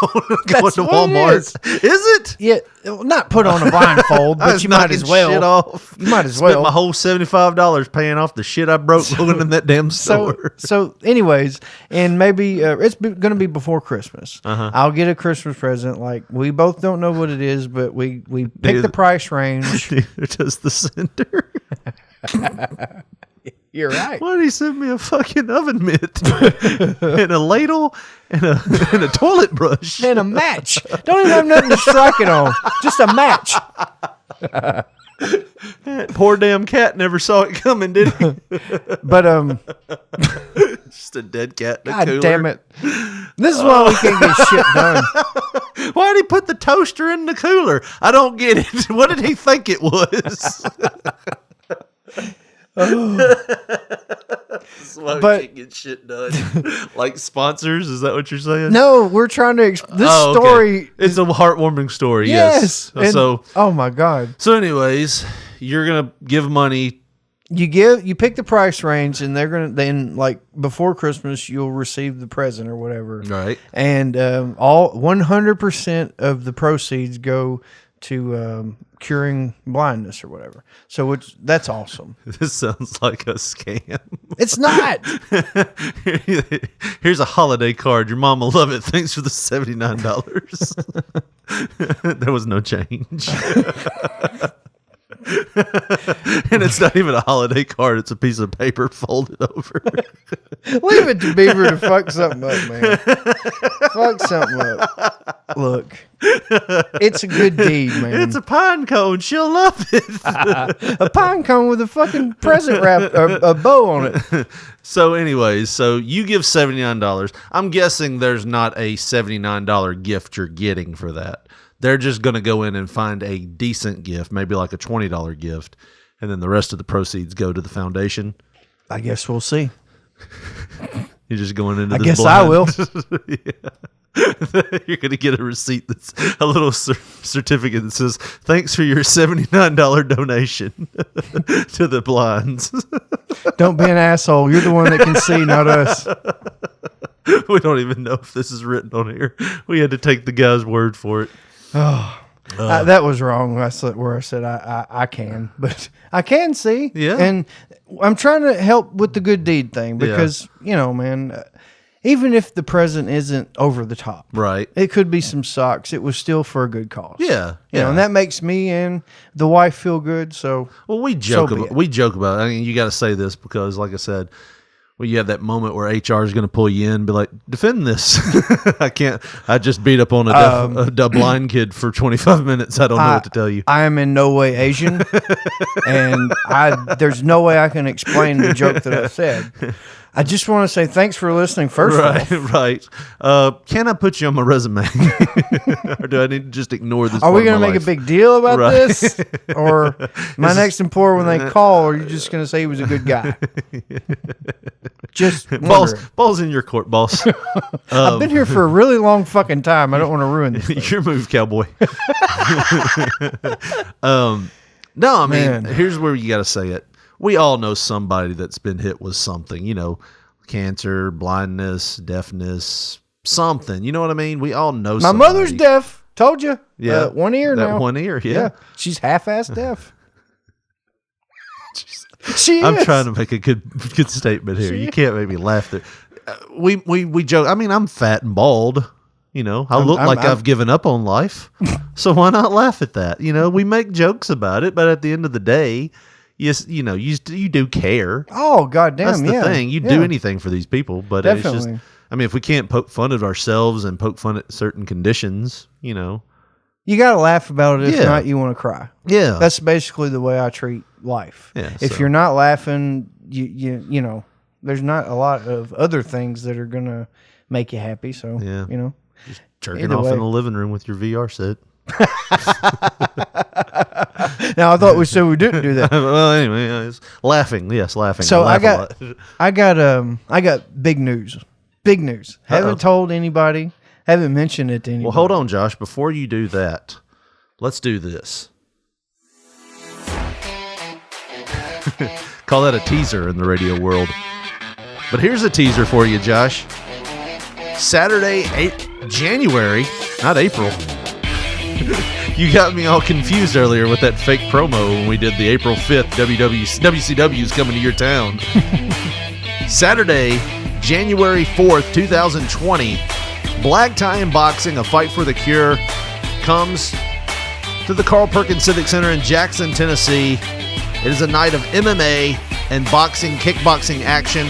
Speaker 5: Going
Speaker 6: That's
Speaker 5: to
Speaker 6: what it
Speaker 5: Walmart. Is it?
Speaker 6: Yeah, not put on a blindfold,
Speaker 5: I
Speaker 6: but
Speaker 5: was
Speaker 6: you might
Speaker 5: knocking
Speaker 6: as well.
Speaker 5: shit off.
Speaker 6: You might as
Speaker 5: Spent
Speaker 6: well.
Speaker 5: my whole $75 paying off the shit I broke going in that damn
Speaker 6: So,
Speaker 5: store.
Speaker 6: so, anyways, and maybe it's going to be before Christmas. I'll get a Christmas present. Like we both don't know what it is, but we pick
Speaker 5: Neither-
Speaker 6: the price range.
Speaker 5: Neither does the sender.
Speaker 6: You're right.
Speaker 5: Why did he send me a fucking oven mitt and a ladle and a toilet brush?
Speaker 6: And a match. Don't even have nothing to strike it on. Just a match.
Speaker 5: That poor damn cat never saw it coming, did he?
Speaker 6: But
Speaker 5: Just a dead cat in a
Speaker 6: God
Speaker 5: cooler.
Speaker 6: damn it. This is why we can't get shit done.
Speaker 5: Why did he put the toaster in the cooler? I don't get it. What did he think it was? This is why we
Speaker 6: But-
Speaker 5: can't get shit done. Like sponsors, is that what you're saying?
Speaker 6: No, we're trying to this
Speaker 5: Oh, okay.
Speaker 6: story.
Speaker 5: It's a heartwarming story.
Speaker 6: Yes. And-
Speaker 5: So
Speaker 6: oh my God.
Speaker 5: anyways, you're gonna give money.
Speaker 6: You pick the price range, and they're gonna then like before Christmas you'll receive the present or whatever.
Speaker 5: Right.
Speaker 6: And all 100% of the proceeds go to curing blindness or whatever. So that's awesome.
Speaker 5: This sounds like a scam.
Speaker 6: It's not.
Speaker 5: Here's a holiday card. Your mom will love it. Thanks for the $79. There was no change. And it's not even a holiday card. It's a piece of paper folded over.
Speaker 6: Leave it to Beaver to fuck something up, man. Fuck something up. Look, it's a good deed, man.
Speaker 5: It's a pine cone. She'll love it.
Speaker 6: A pine cone with a fucking present wrap, a bow on it.
Speaker 5: So anyways, so you give $79. I'm guessing there's not a $79 gift you're getting for that. They're just going to go in and find a decent gift, maybe like a $20 gift, and then the rest of the proceeds go to the foundation.
Speaker 6: I guess we'll see.
Speaker 5: You're just going into
Speaker 6: I
Speaker 5: this
Speaker 6: guess
Speaker 5: blind.
Speaker 6: I will.
Speaker 5: You're going to get a receipt that's a little certificate that says, thanks for your $79 donation to the blinds.
Speaker 6: Don't be an asshole. You're the one that can see, not us.
Speaker 5: We don't even know if this is written on here. We had to take the guy's word for it.
Speaker 6: That was wrong. That's where I said I can, but I can see.
Speaker 5: Yeah.
Speaker 6: And I'm trying to help with the good deed thing because, you know, man, even if the present isn't over the top,
Speaker 5: Right.
Speaker 6: it could be some socks. It was still for a good cause.
Speaker 5: Yeah.
Speaker 6: You know, and that makes me and the wife feel good. So,
Speaker 5: Well, we joke
Speaker 6: be
Speaker 5: about
Speaker 6: it.
Speaker 5: it. I mean, you got to say this because, like I said, well, you have that moment where HR is going to pull you in and be like, defend this. I can't. I just beat up on a blind kid for 25 minutes. I don't know what to tell you.
Speaker 6: I am in no way Asian, and there's no way I can explain the joke that I said. I just want to say thanks for listening. First of all,
Speaker 5: Right. Can I put you on my resume? Or do I need to just ignore this?
Speaker 6: are we
Speaker 5: going to
Speaker 6: make a big deal about
Speaker 5: Right.
Speaker 6: this, or my next employer when they call, are you just going to say he was a good guy? Just wondering.
Speaker 5: balls in your court, boss.
Speaker 6: I've been here for a really long fucking time. I don't want to ruin this.
Speaker 5: Your move, cowboy. No, I mean,
Speaker 6: Man.
Speaker 5: here's where you got to say it. We all know somebody that's been hit with something, you know, cancer, blindness, deafness, something. You know what I mean? We all know
Speaker 6: My
Speaker 5: somebody.
Speaker 6: mother's deaf. Told you.
Speaker 5: Yeah.
Speaker 6: One ear
Speaker 5: that
Speaker 6: now.
Speaker 5: one ear, yeah.
Speaker 6: She's half-ass deaf. She
Speaker 5: I'm
Speaker 6: is.
Speaker 5: trying to make a good statement here. You can't make me laugh there. We joke. I mean, I'm fat and bald. You know, I look like I've given up on life. So why not laugh at that? You know, we make jokes about it, but at the end of the day, yes, you know, you do care.
Speaker 6: Oh, goddamn,
Speaker 5: That's the
Speaker 6: yeah.
Speaker 5: thing. You
Speaker 6: Yeah.
Speaker 5: do anything for these people, but it's just.
Speaker 6: Definitely.
Speaker 5: I mean, if we can't poke fun at ourselves and poke fun at certain conditions, you know.
Speaker 6: You got to laugh about it. If
Speaker 5: Yeah.
Speaker 6: not, you want to cry.
Speaker 5: Yeah.
Speaker 6: That's basically the way I treat life.
Speaker 5: Yeah,
Speaker 6: If
Speaker 5: so-
Speaker 6: you're not laughing, you know, there's not a lot of other things that are going to make you happy. So,
Speaker 5: Yeah.
Speaker 6: you know.
Speaker 5: jerking
Speaker 6: either
Speaker 5: off
Speaker 6: way.
Speaker 5: in the living room with your VR set.
Speaker 6: Now, I thought we said we didn't do that.
Speaker 5: Well, anyway, it's laughing. Yes, laughing.
Speaker 6: So
Speaker 5: laugh
Speaker 6: I
Speaker 5: a lot.
Speaker 6: I got big news. Big news. Haven't told anybody. Haven't mentioned it to anybody.
Speaker 5: Well, hold on, Josh. Before you do that, let's do this. Call that a teaser in the radio world. But here's a teaser for you, Josh. Saturday, January, not April. You got me all confused earlier with that fake promo when we did the April 5th WCW's coming to your town. Saturday, January 4th, 2020, Black Tie and Boxing, A Fight for the Cure, comes to the Carl Perkins Civic Center in Jackson, Tennessee. It is a night of MMA and boxing, kickboxing action,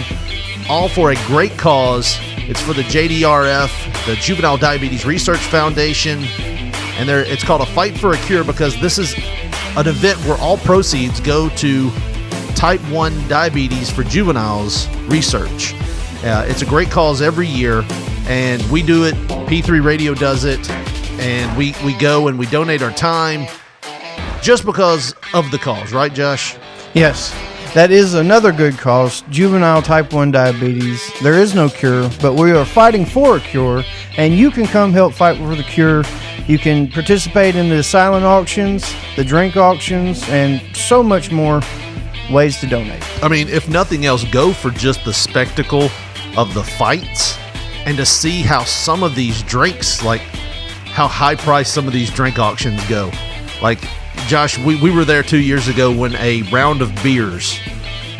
Speaker 5: all for a great cause. It's for the JDRF, the Juvenile Diabetes Research Foundation, and it's called A Fight for a Cure because this is an event where all proceeds go to type 1 diabetes for juveniles research. It's a great cause every year, and we do it. P3 Radio does it, and we go and we donate our time just because of the cause, right, Josh?
Speaker 6: Yes, that is another good cause. Juvenile type 1 diabetes. There is no cure, but we are fighting for a cure, and you can come help fight for the cure. You can participate in the silent auctions, the drink auctions, and so much more ways to donate.
Speaker 5: I mean, if nothing else, go for just the spectacle of the fights and to see how some of these drinks, like how high priced some of these drink auctions go. Like, Josh, we were there 2 years ago when a round of beers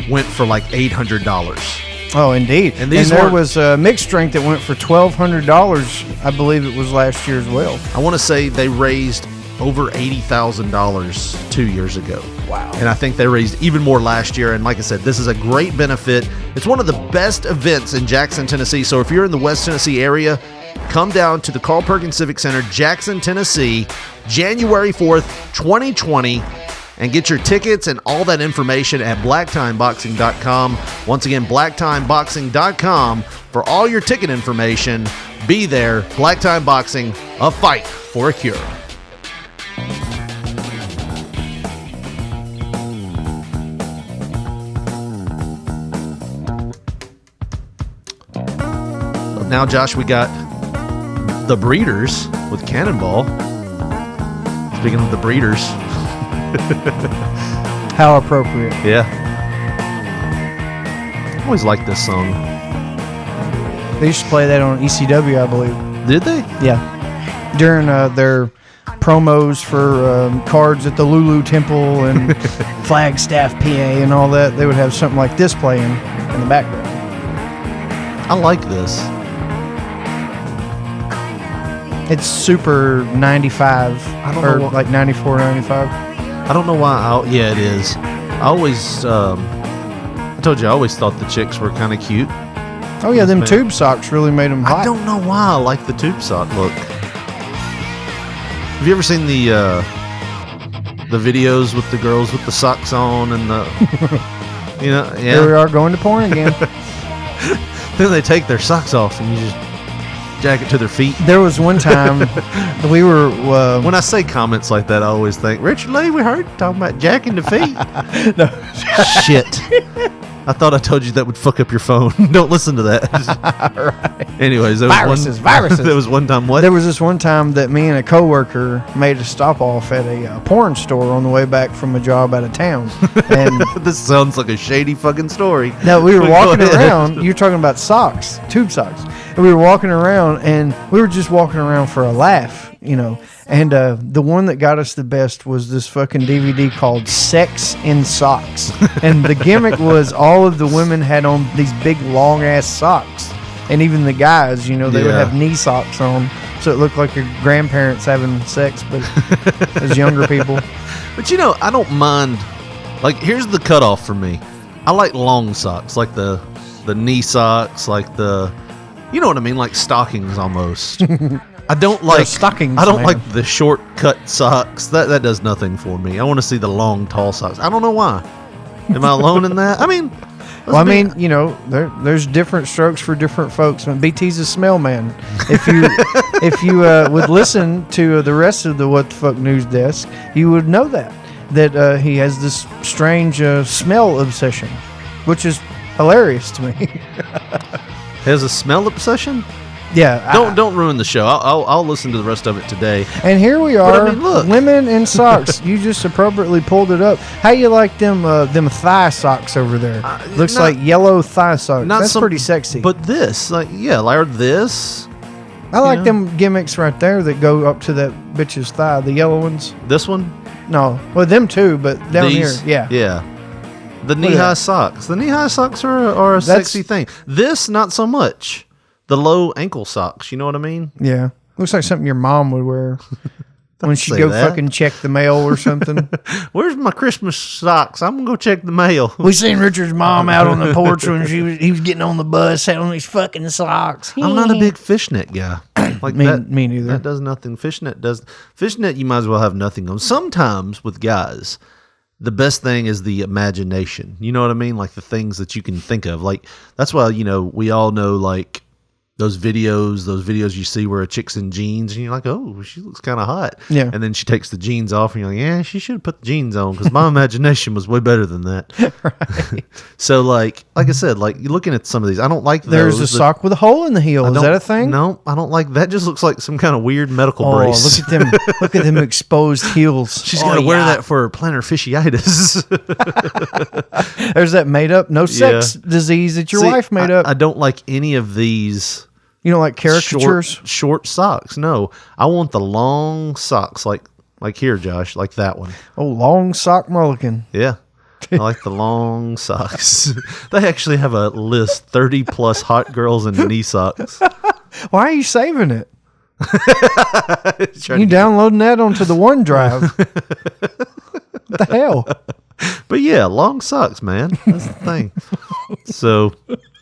Speaker 5: went for like $800.
Speaker 6: Oh, indeed.
Speaker 5: And
Speaker 6: there was a mixed drink that went for $1,200. I believe it was last year as well.
Speaker 5: I want to say they raised over $80,000 2 years ago.
Speaker 6: Wow.
Speaker 5: And I think they raised even more last year. And like I said, this is a great benefit. It's one of the best events in Jackson, Tennessee. So if you're in the West Tennessee area, come down to the Carl Perkins Civic Center, Jackson, Tennessee, January 4th, 2020, and get your tickets and all that information at blacktimeboxing.com. Once again, blacktimeboxing.com for all your ticket information. Be there. Black Time Boxing, A Fight for a Cure. Now, Josh, we got the Breeders with Cannonball. Speaking of the Breeders.
Speaker 6: How appropriate.
Speaker 5: Yeah. I always liked this song.
Speaker 6: They used to play that on ECW, I believe.
Speaker 5: Did they?
Speaker 6: Yeah. During their promos for cards at the Lulu Temple and Flagstaff, PA and all that, they would have something like this playing in the background.
Speaker 5: I like this.
Speaker 6: It's super 95
Speaker 5: I don't
Speaker 6: or
Speaker 5: know what-
Speaker 6: like 94, 95.
Speaker 5: I don't know why. Yeah, it is. I always, I told you, I always thought the chicks were kind of cute.
Speaker 6: Oh yeah, them
Speaker 5: Man.
Speaker 6: tube socks really made them hot.
Speaker 5: I don't know why I like the tube sock look. Have you ever seen the videos with the girls with the socks on and the, you know,
Speaker 6: Here we
Speaker 5: yeah.
Speaker 6: are going to porn again.
Speaker 5: Then they take their socks off and you just jack it to their feet.
Speaker 6: There was one time we were
Speaker 5: When I say comments like that, I always think, Richard Lee, we heard you talking about jacking the feet. Shit. I thought I told you that would fuck up your phone. Don't listen to that.
Speaker 6: right.
Speaker 5: Anyways, there
Speaker 6: Viruses.
Speaker 5: there was one time what?
Speaker 6: There was this one time that me and a coworker made a stop off at a porn store on the way back from a job out of town, and
Speaker 5: This sounds like a shady fucking story.
Speaker 6: now we were
Speaker 5: Go
Speaker 6: walking
Speaker 5: ahead.
Speaker 6: around. You're talking about socks, tube socks. And we were walking around, and we were just walking around for a laugh, you know. And the one that got us the best was this fucking DVD called Sex in Socks. And the gimmick was all of the women had on these big long ass socks. And even the guys, you know, they would
Speaker 5: Yeah.
Speaker 6: have knee socks on. So it looked like your grandparents having sex, but as younger people.
Speaker 5: But you know, I don't mind. Like, here's the cutoff for me. I like long socks, like the knee socks, like the, you know what I mean, like stockings almost. I don't like
Speaker 6: stockings,
Speaker 5: I don't
Speaker 6: man.
Speaker 5: like the short cut socks. That does nothing for me. I want to see the long, tall socks. I don't know why. Am I alone in that? I mean,
Speaker 6: Well, I mean, you know, there's different strokes for different folks. I mean, BT's a smell man. If you would listen to the rest of the What the Fuck News Desk, you would know that he has this strange smell obsession, which is hilarious to me.
Speaker 5: has a smell obsession.
Speaker 6: Yeah.
Speaker 5: Don't ruin the show. I'll listen to the rest of it today.
Speaker 6: And here we are,
Speaker 5: I mean, look.
Speaker 6: women in socks. You just appropriately pulled it up. How you like them thigh socks over there? Looks
Speaker 5: not-
Speaker 6: like yellow thigh socks. That's
Speaker 5: some-
Speaker 6: pretty sexy.
Speaker 5: But this, like this,
Speaker 6: I like
Speaker 5: know.
Speaker 6: them gimmicks right there that go up to that bitch's thigh. The yellow ones.
Speaker 5: this one,
Speaker 6: No, well them too, but down
Speaker 5: these,
Speaker 6: here, yeah.
Speaker 5: yeah. The
Speaker 6: at
Speaker 5: knee high
Speaker 6: that.
Speaker 5: socks. The knee high socks are a sexy thing. This, not so much. The low ankle socks. You know what I mean?
Speaker 6: Yeah. Looks like something your mom would wear when she
Speaker 5: say
Speaker 6: go
Speaker 5: that.
Speaker 6: fucking check the mail or something.
Speaker 5: Where's my Christmas socks? I'm gonna go check the mail.
Speaker 6: We seen Richard's mom out on the porch when he was getting on the bus, had on these fucking socks.
Speaker 5: I'm not a big fishnet guy. Like
Speaker 6: Me-
Speaker 5: that,
Speaker 6: me neither.
Speaker 5: That does nothing. Fishnet. You might as well have nothing on. Sometimes with guys, the best thing is the imagination. You know what I mean? Like the things that you can think of. Like that's why we all know like those videos you see where a chick's in jeans and you're like, oh, she looks kind of hot.
Speaker 6: Yeah.
Speaker 5: And then she takes the jeans off and you're like, yeah, she should have put the jeans on because my imagination was way better than that. Right. So like I said, like you're looking at some of these, I don't like
Speaker 6: There's
Speaker 5: those
Speaker 6: a sock with a hole in the heel. Is that a thing?
Speaker 5: No, I don't like that. Just looks like some kind of weird medical
Speaker 6: Oh,
Speaker 5: brace.
Speaker 6: look at them! Look at them exposed heels.
Speaker 5: She's got to wear
Speaker 6: yeah.
Speaker 5: that for her plantar fasciitis.
Speaker 6: There's that made up no sex disease that your
Speaker 5: See,
Speaker 6: wife made up.
Speaker 5: I don't like any of these.
Speaker 6: You don't like caricatures?
Speaker 5: Short socks. No, I want the long socks, like here, Josh, like that one.
Speaker 6: Oh, long sock mulligan.
Speaker 5: Yeah, I like the long socks. They actually have a list: 30 plus hot girls in knee socks.
Speaker 6: Why are you saving it?
Speaker 5: Trying
Speaker 6: You
Speaker 5: to-
Speaker 6: downloading that onto the OneDrive? What the hell?
Speaker 5: But yeah, long socks, man. That's the thing. So,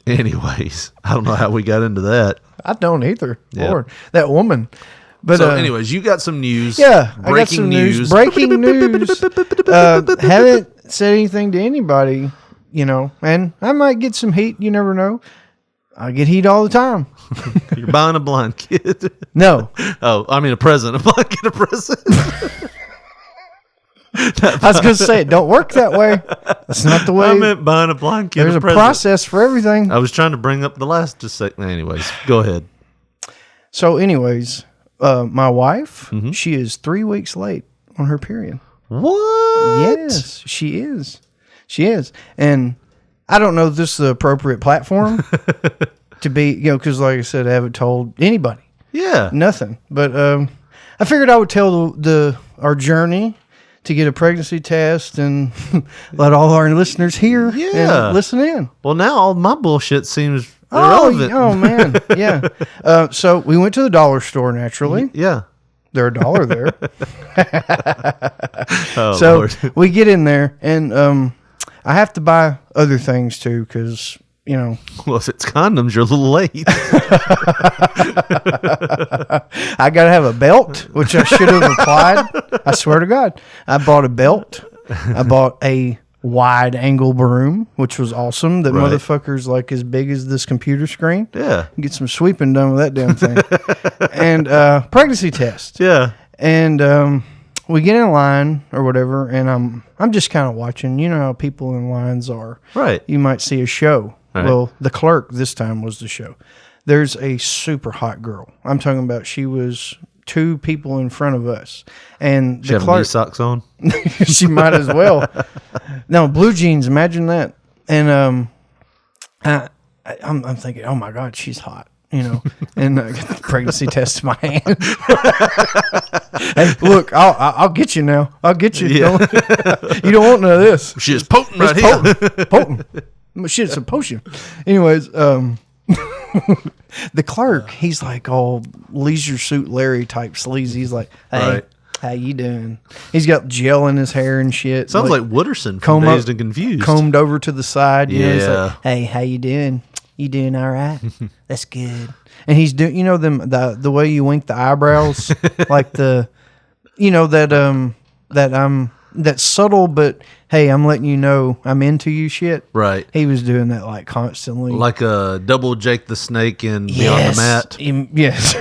Speaker 5: anyways, I don't know how we got into that.
Speaker 6: I don't either.
Speaker 5: Yeah.
Speaker 6: Lord, that woman. But
Speaker 5: So, anyways, you got some news.
Speaker 6: yeah, I got
Speaker 5: breaking
Speaker 6: some news. Breaking news. Haven't said anything to anybody, and I might get some heat. You never know. I get heat all the time.
Speaker 5: You're buying a blind kid.
Speaker 6: No,
Speaker 5: Oh, I mean a present. A blind kid a present.
Speaker 6: I was going to say it don't work that way. That's not the way.
Speaker 5: I meant buying a blind kid
Speaker 6: There's
Speaker 5: a
Speaker 6: a
Speaker 5: present.
Speaker 6: process for everything.
Speaker 5: I was trying to bring up the last just second. Anyways, go ahead.
Speaker 6: So, anyways, my wife,
Speaker 5: Mm-hmm.
Speaker 6: she is 3 weeks late on her period.
Speaker 5: What?
Speaker 6: Yes, she is. She is. And I don't know if this is the appropriate platform to be, because like I said, I haven't told anybody.
Speaker 5: Yeah.
Speaker 6: Nothing. But I figured I would tell our journey to get a pregnancy test and let all our listeners hear
Speaker 5: Yeah.
Speaker 6: and listen in.
Speaker 5: Well, now all my bullshit seems
Speaker 6: Oh,
Speaker 5: irrelevant.
Speaker 6: oh man. Yeah. So we went to the dollar store naturally.
Speaker 5: Yeah.
Speaker 6: They're $1 there.
Speaker 5: Oh,
Speaker 6: So
Speaker 5: Lord.
Speaker 6: we get in there and I have to buy other things too because,
Speaker 5: Well, if it's condoms, you're a little late.
Speaker 6: I got to have a belt, which I should have applied. I swear to God. I bought a belt. I bought a wide angle broom, which was awesome. That
Speaker 5: Right.
Speaker 6: motherfucker's like as big as this computer screen.
Speaker 5: Yeah.
Speaker 6: Get some sweeping done with that damn thing. And pregnancy test.
Speaker 5: Yeah.
Speaker 6: And we get in line or whatever, and I'm just kind of watching. You know how people in lines are.
Speaker 5: Right.
Speaker 6: You might see a show.
Speaker 5: Right.
Speaker 6: Well, the clerk this time was the show. There's a super hot girl. I'm talking about she was 2 people in front of us. And
Speaker 5: She
Speaker 6: the
Speaker 5: have knee
Speaker 6: clerk,
Speaker 5: socks on.
Speaker 6: she might as well. No, blue jeans, imagine that. And I'm thinking, oh my God, she's hot. And I got the pregnancy test in my hand. Hey, look, I'll get you now. I'll get you.
Speaker 5: Yeah.
Speaker 6: You don't want none of this.
Speaker 5: She is potent
Speaker 6: It's
Speaker 5: right here.
Speaker 6: potent. Shit, it's a potion. Anyways, the clerk, he's like all Leisure Suit Larry type sleazy. He's like, hey,
Speaker 5: Right.
Speaker 6: how you doing? He's got gel in his hair and shit.
Speaker 5: Sounds like Wooderson
Speaker 6: comb
Speaker 5: from
Speaker 6: up-
Speaker 5: Dazed and Confused.
Speaker 6: combed over to the side. He's
Speaker 5: Yeah.
Speaker 6: like, hey, how you doing? You doing all right? That's good. And he's doing, the way you wink the eyebrows, like that subtle, but hey, I'm letting you know I'm into you shit.
Speaker 5: Right.
Speaker 6: He was doing that like constantly.
Speaker 5: Like a double Jake the Snake in Beyond the Mat.
Speaker 6: Yes.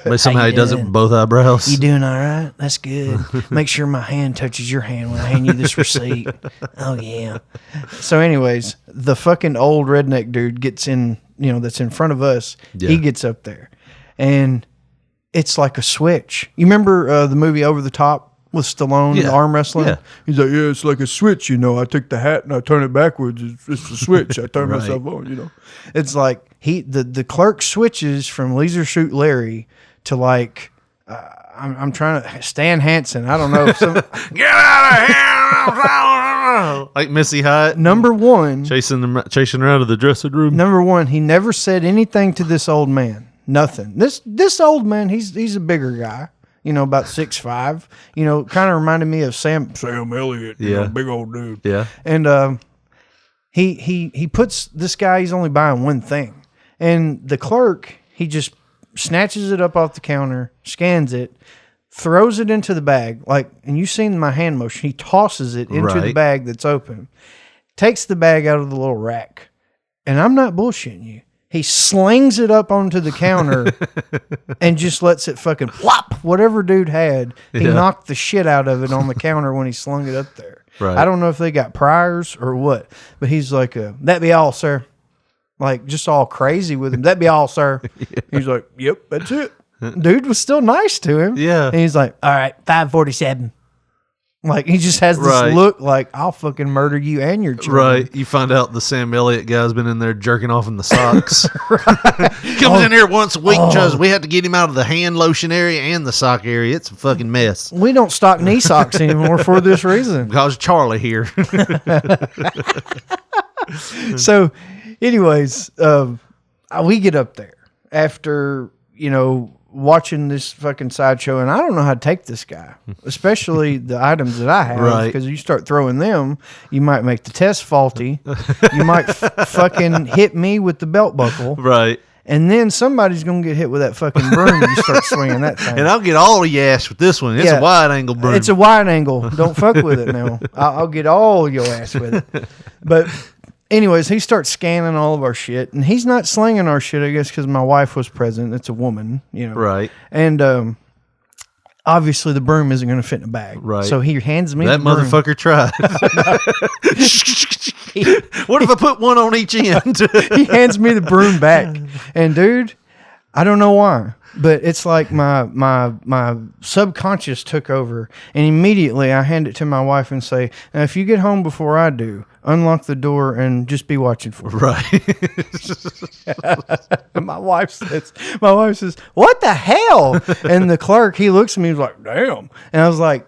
Speaker 5: But somehow
Speaker 6: you
Speaker 5: he does it
Speaker 6: doing?
Speaker 5: with both eyebrows.
Speaker 6: You doing all right? That's good. Make sure my hand touches your hand when I hand you this receipt. Oh, yeah. So anyways, the fucking old redneck dude gets in that's in front of us.
Speaker 5: Yeah.
Speaker 6: He gets up there, and it's like a switch. You remember the movie Over the Top with Stallone,
Speaker 5: Yeah.
Speaker 6: the arm wrestling?
Speaker 5: Yeah.
Speaker 6: He's like, yeah, it's like a switch. I take the hat and I turn it backwards. It's a switch. I turn
Speaker 5: Right.
Speaker 6: myself on. It's like the clerk switches from Leisure Suit Larry to like. I'm trying to Stan Hansen. I don't know.
Speaker 5: Get out of here! Like Missy Hyatt
Speaker 6: Number one,
Speaker 5: chasing her out of the dressing room.
Speaker 6: Number one, he never said anything to this old man. Nothing. This old man, he's a bigger guy. About 6'5". Kind of reminded me of Sam Elliott.
Speaker 5: Yeah.
Speaker 6: Big old dude.
Speaker 5: Yeah.
Speaker 6: And he puts this guy. He's only buying one thing, and the clerk he just snatches it up off the counter, scans it, throws it into the bag. And you've seen my hand motion. He tosses it into the
Speaker 5: Right.
Speaker 6: bag that's open, takes the bag out of the little rack, and I'm not bullshitting you. He slings it up onto the counter and just lets it fucking plop. Whatever dude had, he
Speaker 5: Yeah.
Speaker 6: knocked the shit out of it on the counter when he slung it up there.
Speaker 5: Right.
Speaker 6: I don't know if they got priors or what, but he's like, "That be all, sir." Like just all crazy with him. "That be all, sir." He's like, "Yep, that's it." Dude was still nice to him.
Speaker 5: Yeah.
Speaker 6: And he's like, "All right, 547." Like he just has this
Speaker 5: Right.
Speaker 6: look like I'll fucking murder you and your children.
Speaker 5: Right. You find out the Sam Elliott guy's been in there jerking off in the socks. Comes in here once a week, because we had to get him out of the hand lotion area and the sock area. It's a fucking mess.
Speaker 6: We don't stock knee socks anymore for this reason.
Speaker 5: Because Charlie here.
Speaker 6: So, anyways, we get up there after, watching this fucking sideshow, and I don't know how to take this guy, especially the items that I have,
Speaker 5: Right.
Speaker 6: because you start throwing them, you might make the test faulty. You might fucking hit me with the belt buckle,
Speaker 5: Right.
Speaker 6: and then somebody's going to get hit with that fucking broom and you start swinging that thing.
Speaker 5: And I'll get all your ass with this one. It's
Speaker 6: Yeah.
Speaker 5: a wide angle broom.
Speaker 6: It's a wide angle. Don't fuck with it now. I'll get all your ass with it. But anyways, he starts scanning all of our shit, and he's not slinging our shit, I guess, because my wife was present. It's a woman,
Speaker 5: Right.
Speaker 6: And obviously the broom isn't going to fit in a bag.
Speaker 5: Right.
Speaker 6: So he hands me
Speaker 5: That
Speaker 6: the broom.
Speaker 5: motherfucker tried. What if I put one on each end?
Speaker 6: He hands me the broom back, and dude, I don't know why, but it's like my subconscious took over, and immediately I hand it to my wife and say, "Now, if you get home before I do, unlock the door and just be watching for me."
Speaker 5: Right.
Speaker 6: And my wife says, "What the hell?" And the clerk, he looks at me, he's like, "Damn." And I was like,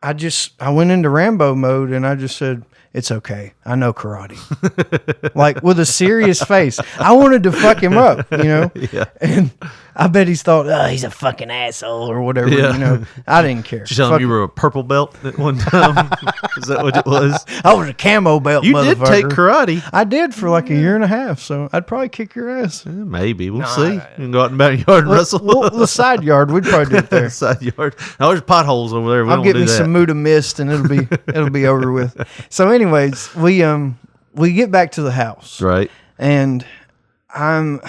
Speaker 6: I went into Rambo mode, and I just said, "It's okay. I know karate." Like with a serious face. I wanted to fuck him up,
Speaker 5: Yeah.
Speaker 6: And I bet he's thought, "Oh, he's a fucking asshole," or whatever,
Speaker 5: Yeah.
Speaker 6: I didn't care.
Speaker 5: Did you tell him
Speaker 6: Fuck
Speaker 5: you
Speaker 6: it.
Speaker 5: were a purple belt at one time? Is that what it was?
Speaker 6: I was a camo belt,
Speaker 5: You did take
Speaker 6: motherfucker.
Speaker 5: karate.
Speaker 6: I did for like a year and a half, so I'd probably kick your ass.
Speaker 5: Maybe. We'll see. You can go out in the backyard and wrestle.
Speaker 6: Well, the side yard, we'd probably do it there.
Speaker 5: Side yard. Now, there's potholes over there. We
Speaker 6: I'll
Speaker 5: don't
Speaker 6: get
Speaker 5: do
Speaker 6: me
Speaker 5: that.
Speaker 6: some Muda Mist, and it'll be over with. So, anyways, we get back to the house,
Speaker 5: Right.
Speaker 6: and I'm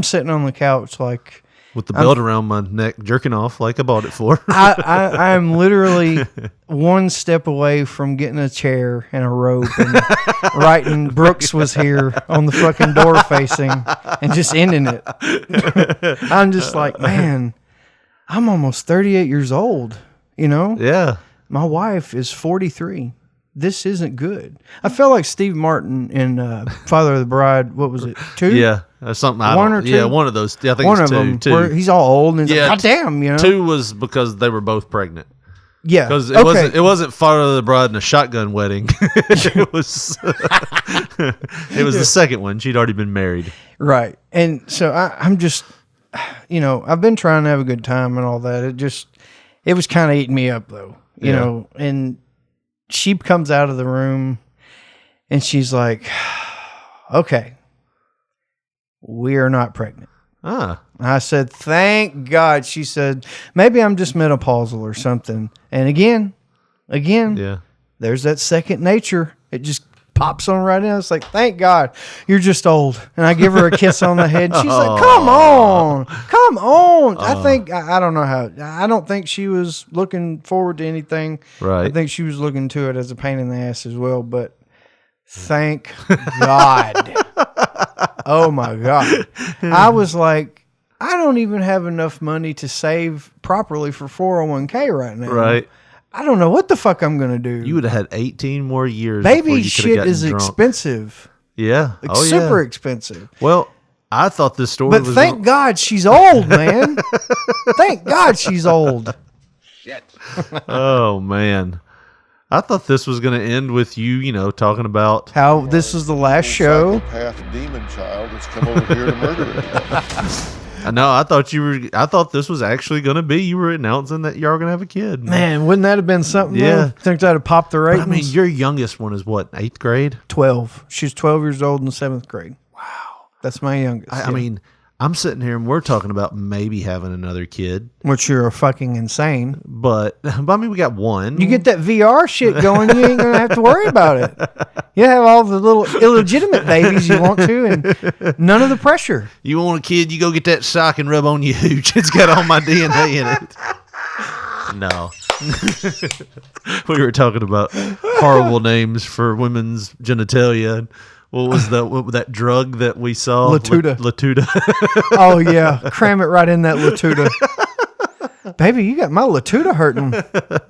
Speaker 6: sitting on the couch like
Speaker 5: With the belt around my neck, jerking off like I bought it for.
Speaker 6: I'm literally one step away from getting a chair and a rope and writing "Brooks was here" on the fucking door facing and just ending it. I'm just like, man, I'm almost 38 years old.
Speaker 5: Yeah.
Speaker 6: My wife is 43. This isn't good. I felt like Steve Martin in Father of the Bride. What was it? 2?
Speaker 5: Yeah. Something. I
Speaker 6: One
Speaker 5: don't-
Speaker 6: or two?
Speaker 5: Yeah, one of those. I think
Speaker 6: One
Speaker 5: it's
Speaker 6: of
Speaker 5: two.
Speaker 6: them.
Speaker 5: Two.
Speaker 6: Where he's all old and he's
Speaker 5: Yeah,
Speaker 6: like, God damn,
Speaker 5: 2 was because they were both pregnant.
Speaker 6: Yeah.
Speaker 5: Because it wasn't Father of the Bride and a shotgun wedding. It was the second one. She'd already been married.
Speaker 6: Right. And so I'm just, I've been trying to have a good time and all that. It was kind of eating me up though, you
Speaker 5: Yeah.
Speaker 6: know, and she comes out of the room and she's like, okay, we are not pregnant.
Speaker 5: Ah.
Speaker 6: I said, thank God. She said, maybe I'm just menopausal or something. And again,
Speaker 5: Yeah.
Speaker 6: there's that second nature. It just pops on right in. It's like, thank God, you're just old. And I give her a kiss on the head. She's like, come on. I don't know how. I don't think she was looking forward to anything.
Speaker 5: Right.
Speaker 6: I think she was looking to it as a pain in the ass as well. But thank God. Oh my God. I was like, I don't even have enough money to save properly for 401k right now.
Speaker 5: Right.
Speaker 6: I don't know what the fuck I'm going to do.
Speaker 5: You would have had 18 more years. before
Speaker 6: Baby
Speaker 5: you could have
Speaker 6: shit
Speaker 5: gotten
Speaker 6: is
Speaker 5: drunk.
Speaker 6: expensive.
Speaker 5: Yeah.
Speaker 6: Like,
Speaker 5: Oh,
Speaker 6: super
Speaker 5: yeah.
Speaker 6: expensive.
Speaker 5: Well, I thought this story
Speaker 6: But
Speaker 5: was.
Speaker 6: thank God she's old, man. Thank God she's old.
Speaker 5: Oh, man. I thought this was going to end with you, talking about.
Speaker 6: How this is the last show.
Speaker 9: Psychopath demon child that's come over here to murder everybody.
Speaker 5: No, I thought this was actually going to be. You were announcing that y'all were going to have a kid.
Speaker 6: Man, wouldn't that have been something?
Speaker 5: Yeah.
Speaker 6: Though? Think that'd have popped the
Speaker 5: But,
Speaker 6: ratings?
Speaker 5: I mean, your youngest one is what, 8th grade?
Speaker 6: 12. She's 12 years old in 7th grade. Wow. That's my youngest.
Speaker 5: I mean, I'm sitting here and we're talking about maybe having another kid,
Speaker 6: which you're fucking insane.
Speaker 5: but I mean, we got one.
Speaker 6: You get that VR shit going, you ain't going to have to worry about it. You have all the little illegitimate babies you want to and none of the pressure.
Speaker 5: You want a kid, you go get that sock and rub on your hooch. It's got all my DNA in it. No. We were talking about horrible names for women's genitalia. What was that drug that we saw?
Speaker 6: Latuda.
Speaker 5: Latuda.
Speaker 6: Oh, yeah. Cram it right in that Latuda. Baby, you got my Latuda hurting.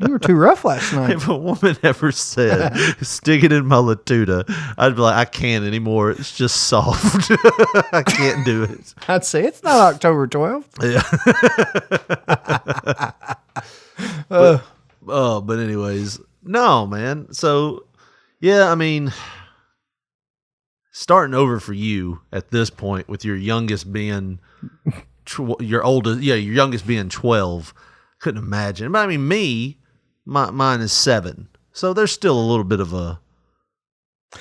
Speaker 6: You were too rough last night.
Speaker 5: If a woman ever said, stick it in my Latuda, I'd be like, I can't anymore. It's just soft. I can't do it.
Speaker 6: I'd say it's not October 12th.
Speaker 5: Yeah. But anyways, no, man. So, yeah, I mean, starting over for you at this point with your youngest being your youngest being 12, couldn't imagine. But I mean, mine is 7, so there's still a little bit of a,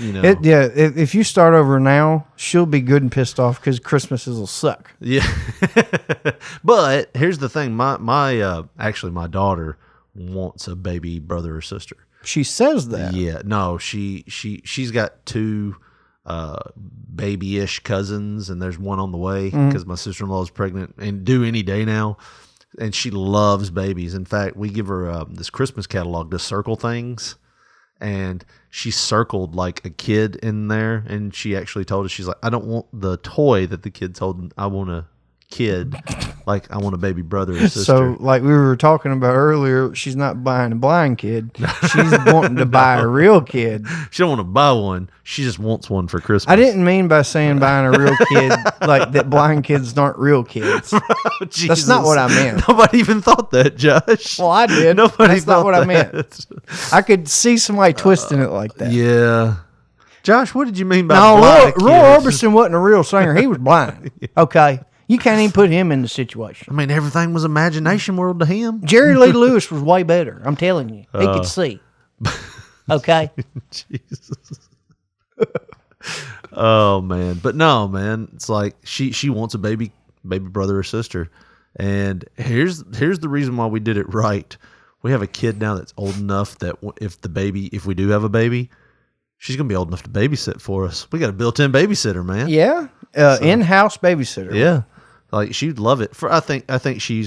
Speaker 6: If you start over now, she'll be good and pissed off because Christmases will suck.
Speaker 5: Yeah. But here's the thing, actually my daughter wants a baby brother or sister.
Speaker 6: She says that.
Speaker 5: Yeah, no, she's got 2 babyish cousins, and there's one on the way because my sister-in-law is pregnant and due any day now, and she loves babies. In fact, we give her this Christmas catalog to circle things, and she circled like a kid in there, and she actually told us, she's like, I don't want the toy that the kid's holding, I want a kid, like I want a baby brother or sister.
Speaker 6: So, like we were talking about earlier, she's not buying a blind kid. She's wanting to buy a real kid.
Speaker 5: She don't want to buy one. She just wants one for Christmas.
Speaker 6: I didn't mean by saying buying a real kid like that blind kids aren't real kids. That's not what I meant.
Speaker 5: Nobody even thought that, Josh.
Speaker 6: Well, I did. That's not what I meant. I could see somebody twisting it like that.
Speaker 5: Yeah. Josh, what did you mean by
Speaker 6: No,
Speaker 5: blind
Speaker 6: Roy
Speaker 5: kids?
Speaker 6: Orbison wasn't a real singer. He was blind. Okay. You can't even put him in the situation.
Speaker 5: I mean, everything was imagination world to him.
Speaker 6: Jerry Lee Lewis was way better. I'm telling you. He could see. Okay.
Speaker 5: Jesus. Oh man, but no, man. It's like she wants a baby brother or sister, and here's the reason why we did it right. We have a kid now that's old enough that if we do have a baby, she's gonna be old enough to babysit for us. We got a built-in babysitter, man.
Speaker 6: Yeah. In-house babysitter.
Speaker 5: Yeah. Like she'd love it. I think she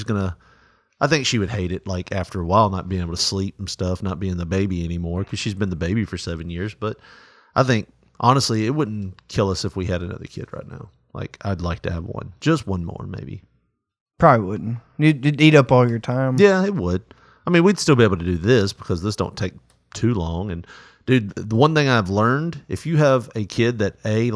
Speaker 5: would hate it like after a while not being able to sleep and stuff, not being the baby anymore because she's been the baby for 7 years. But I think honestly, it wouldn't kill us if we had another kid right now. Like I'd like to have one, just one more maybe.
Speaker 6: Probably wouldn't. You'd eat up all your time.
Speaker 5: Yeah, it would. I mean, we'd still be able to do this because this don't take too long. And dude, the one thing I've learned, if you have a kid that and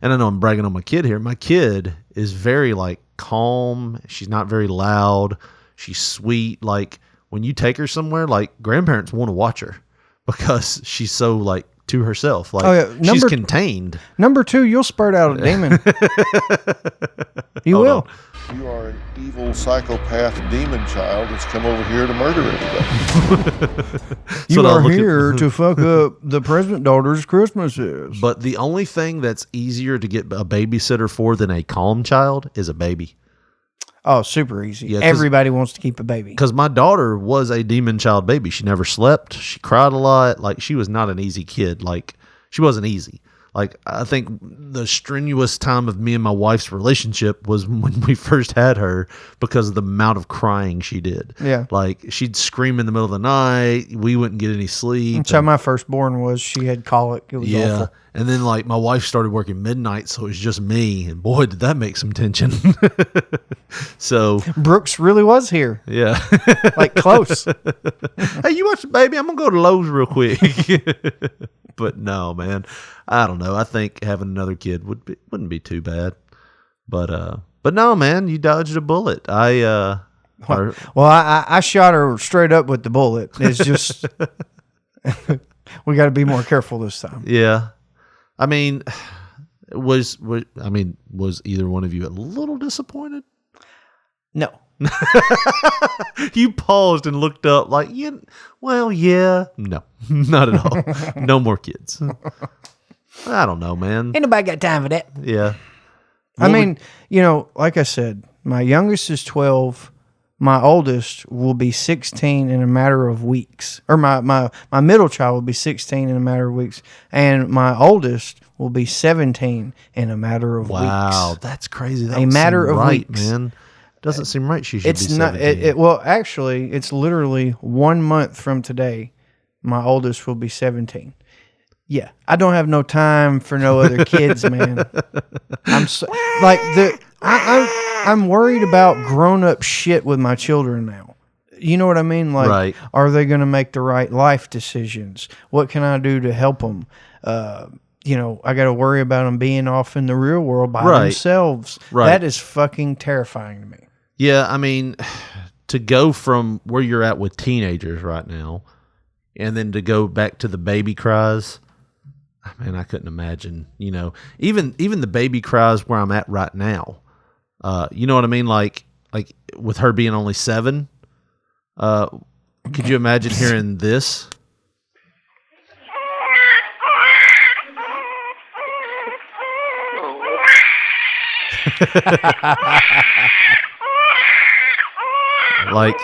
Speaker 5: I know I'm bragging on my kid here. My kid is very like calm. She's not very loud. She's sweet. Like when you take her somewhere, like grandparents want to watch her because she's so like to herself. Like she's contained.
Speaker 6: Number 2, you'll spurt out a demon. You
Speaker 5: Hold
Speaker 6: will.
Speaker 5: on.
Speaker 9: You are an evil psychopath demon child that's come over here to murder everybody.
Speaker 6: You are here to fuck up the president daughter's Christmases.
Speaker 5: But the only thing that's easier to get a babysitter for than a calm child is a baby.
Speaker 6: Oh, super easy.
Speaker 5: Yeah,
Speaker 6: everybody wants to keep a baby.
Speaker 5: Because my daughter was a demon child baby. She never slept. She cried a lot. Like she was not an easy kid. Like she wasn't easy. Like I think the strenuous time of me and my wife's relationship was when we first had her because of the amount of crying she did.
Speaker 6: Yeah.
Speaker 5: Like she'd scream in the middle of the night. We wouldn't get any sleep.
Speaker 6: That's how my firstborn was. She had colic. It was awful.
Speaker 5: And then like my wife started working midnight, so it was just me, and boy, did that make some tension. So
Speaker 6: Brooks really was here,
Speaker 5: yeah,
Speaker 6: like close.
Speaker 5: hey, you watch the baby? I'm gonna go to Lowe's real quick. But no, man, I don't know. I think having another kid wouldn't be too bad. But no, man, you dodged a bullet.
Speaker 6: Well, I shot her straight up with the bullet. It's just we got to be more careful this time.
Speaker 5: Yeah, I mean, was either one of you a little disappointed?
Speaker 6: No.
Speaker 5: You paused and looked up like, yeah, well, yeah. No, not at all. No more kids. I don't know, man.
Speaker 6: Ain't nobody got time for that.
Speaker 5: Yeah.
Speaker 6: I mean, like I said, my youngest is 12. My oldest will be 16 in a matter of weeks. Or my middle child will be 16 in a matter of weeks. And my oldest will be 17 in a matter of weeks.
Speaker 5: Wow, that's crazy. That
Speaker 6: a matter of
Speaker 5: right,
Speaker 6: weeks.
Speaker 5: Man. Doesn't seem right. She should
Speaker 6: it's
Speaker 5: be 17.
Speaker 6: not. Well, actually, it's literally 1 month from today. My oldest will be 17. Yeah, I don't have no time for no other kids, man. I'm worried about grown up shit with my children now. You know what I mean? Like,
Speaker 5: right.
Speaker 6: Are they going to make the right life decisions? What can I do to help them? I got to worry about them being off in the real world by themselves.
Speaker 5: Right.
Speaker 6: That is fucking terrifying to me.
Speaker 5: Yeah, I mean, to go from where you're at with teenagers right now, and then to go back to the baby cries, man, I couldn't imagine. Even the baby cries where I'm at right now. You know what I mean? Like with her being only 7. Could you imagine hearing this? Like,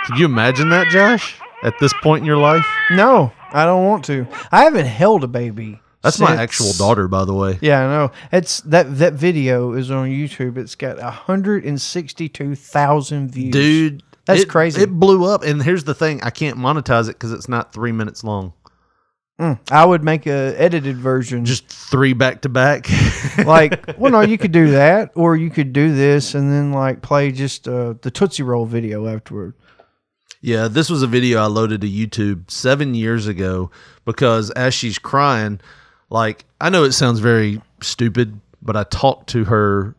Speaker 5: could you imagine that, Josh, at this point in your life?
Speaker 6: No, I don't want to. I haven't held a baby.
Speaker 5: That's my actual daughter, by the way.
Speaker 6: Yeah, I know. It's that video is on YouTube. It's got 162,000 views.
Speaker 5: Dude,
Speaker 6: that's crazy.
Speaker 5: It blew up, and here's the thing: I can't monetize it because it's not 3 minutes long.
Speaker 6: I would make a edited version,
Speaker 5: just 3 back to back.
Speaker 6: No, you could do that, or you could do this and then play just the Tootsie Roll video afterward.
Speaker 5: Yeah, this was a video I loaded to YouTube 7 years ago because as she's crying, I know it sounds very stupid, but I talked to her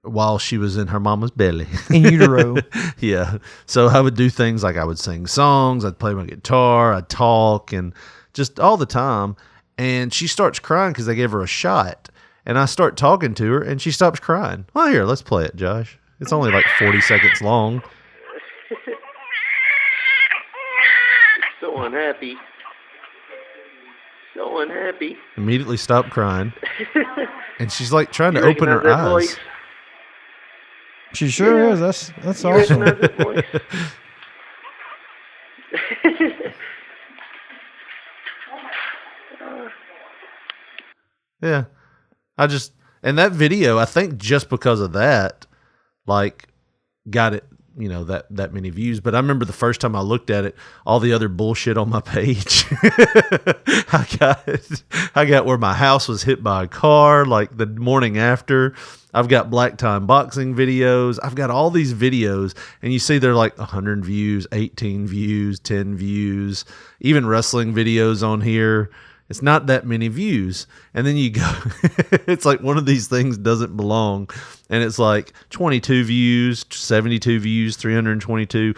Speaker 5: while she was in her mama's belly.
Speaker 6: In utero.
Speaker 5: Yeah. So I would do things like I would sing songs, I'd play my guitar, I'd talk, and just all the time. And she starts crying because they gave her a shot. And I start talking to her, and she stops crying. Well, here, let's play it, Josh. It's only 40 seconds long.
Speaker 2: So unhappy. So unhappy.
Speaker 5: Immediately stopped crying. And she's trying to open her eyes.
Speaker 2: Voice?
Speaker 6: She sure is. That's awesome.
Speaker 5: Yeah. And that video, I think just because of that, got it, that many views. But I remember the first time I looked at it, all the other bullshit on my page. I got where my house was hit by a car, the morning after. I've got Black Time boxing videos. I've got all these videos, and you see they're 100 views, 18 views, 10 views, even wrestling videos on here. It's not that many views. And then you go, it's one of these things doesn't belong. And it's 22 views, 72 views, 322,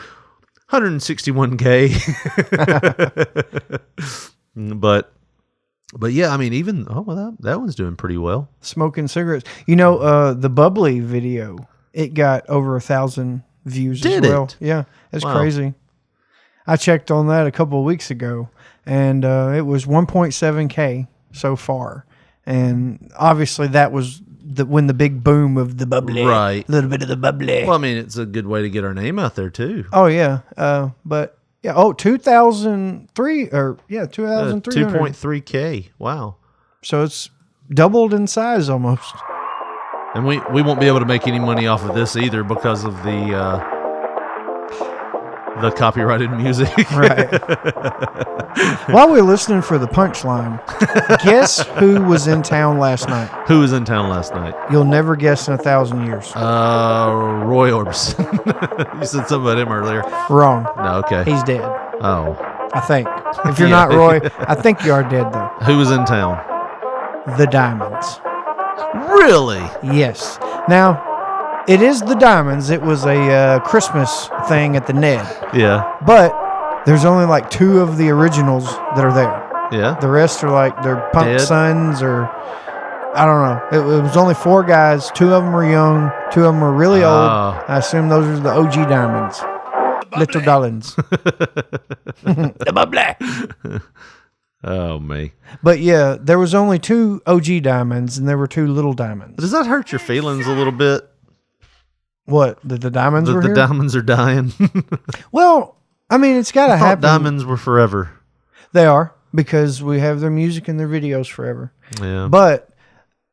Speaker 5: 161K. But yeah, I mean, even, that one's doing pretty well.
Speaker 6: Smoking cigarettes. The Bubbly video, it got over 1,000 views as well.
Speaker 5: It?
Speaker 6: Yeah, it's crazy. I checked on that a couple of weeks ago, and it was 1.7K so far. And obviously that was when the big boom of the Bubbly.
Speaker 5: Right.
Speaker 6: A little bit of the Bubbly.
Speaker 5: Well, I mean, it's a good way to get our name out there, too.
Speaker 6: Oh, yeah. But, yeah, 2003,
Speaker 5: 2.3K. Wow.
Speaker 6: So it's doubled in size almost.
Speaker 5: And we won't be able to make any money off of this either because of the The copyrighted music.
Speaker 6: Right. While we're listening for the punchline, guess who was in town last night?
Speaker 5: Who was in town last night?
Speaker 6: You'll never guess in 1,000 years.
Speaker 5: Roy Orbison. You said something about him earlier.
Speaker 6: Wrong.
Speaker 5: No, okay.
Speaker 6: He's dead,
Speaker 5: Oh.
Speaker 6: I think. If you're
Speaker 5: Yeah.
Speaker 6: not Roy, I think you are dead, though.
Speaker 5: Who was in town?
Speaker 6: The Diamonds.
Speaker 5: Really?
Speaker 6: Yes. Now, it is the Diamonds. It was a Christmas thing at the Ned.
Speaker 5: Yeah.
Speaker 6: But there's only like 2 of the originals that are there.
Speaker 5: Yeah.
Speaker 6: The rest are like their punk
Speaker 5: Dead?
Speaker 6: sons or I don't know. It was only 4 guys. 2 of them were young. 2 of them were really old.
Speaker 5: Oh.
Speaker 6: I assume those are the OG Diamonds. Little darlings. The bubbly.
Speaker 5: Oh, me.
Speaker 6: But yeah, there was only 2 OG Diamonds and there were 2 little Diamonds.
Speaker 5: Does that hurt your feelings a little bit?
Speaker 6: What? That the Diamonds were
Speaker 5: The
Speaker 6: here?
Speaker 5: diamonds are dying.
Speaker 6: Well, I mean, it's got to
Speaker 5: I thought
Speaker 6: happen.
Speaker 5: diamonds were forever.
Speaker 6: They are because we have their music and their videos forever.
Speaker 5: Yeah.
Speaker 6: But,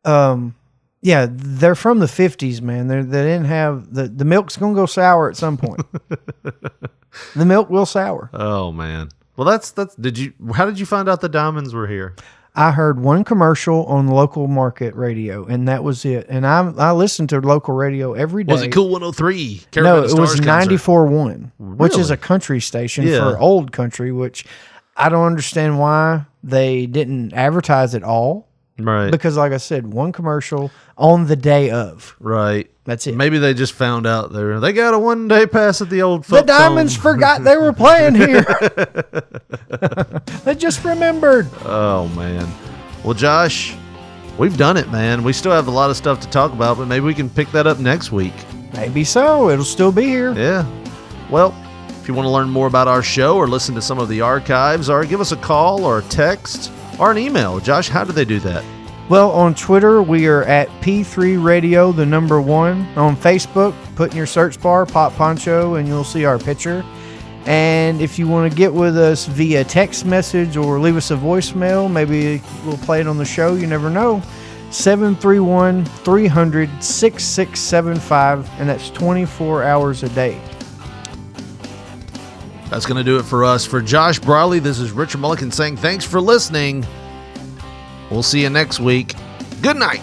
Speaker 6: yeah, they're from the 50s, man. They didn't have the milk's gonna go sour at some point. The milk will sour.
Speaker 5: Oh, man. Well, that's how did you find out the diamonds were here?
Speaker 6: I heard one commercial on local market radio, and that was it. And I listened to local radio every day.
Speaker 5: Was it Cool 103?
Speaker 6: No,
Speaker 5: Caravan of
Speaker 6: it was
Speaker 5: Stars concert?
Speaker 6: 94.1, which is
Speaker 5: Really?
Speaker 6: a country station
Speaker 5: Yeah.
Speaker 6: for old country, which I don't understand why they didn't advertise it all.
Speaker 5: Right.
Speaker 6: Because, like I said, one commercial on the day of.
Speaker 5: Right.
Speaker 6: That's it.
Speaker 5: Maybe they just found out they got a 1-day pass at the old
Speaker 6: The
Speaker 5: folks'
Speaker 6: Diamonds
Speaker 5: home.
Speaker 6: forgot they were playing here. They just remembered.
Speaker 5: Oh, man. Well, Josh, we've done it, man. We still have a lot of stuff to talk about, but maybe we can pick that up next week.
Speaker 6: Maybe so. It'll still be here.
Speaker 5: Yeah. Well, if you want to learn more about our show or listen to some of the archives, or give us a call or a text or an email. Josh, how do they do that?
Speaker 6: Well, on Twitter, we are at P3 Radio, the number 1. On Facebook, put in your search bar, Pop Poncho, and you'll see our picture. And if you want to get with us via text message or leave us a voicemail, maybe we'll play it on the show. You never know. 731-300-6675, and that's 24 hours a day.
Speaker 5: That's going to do it for us. For Josh Briley, this is Richard Mulliken saying thanks for listening. We'll see you next week. Good night.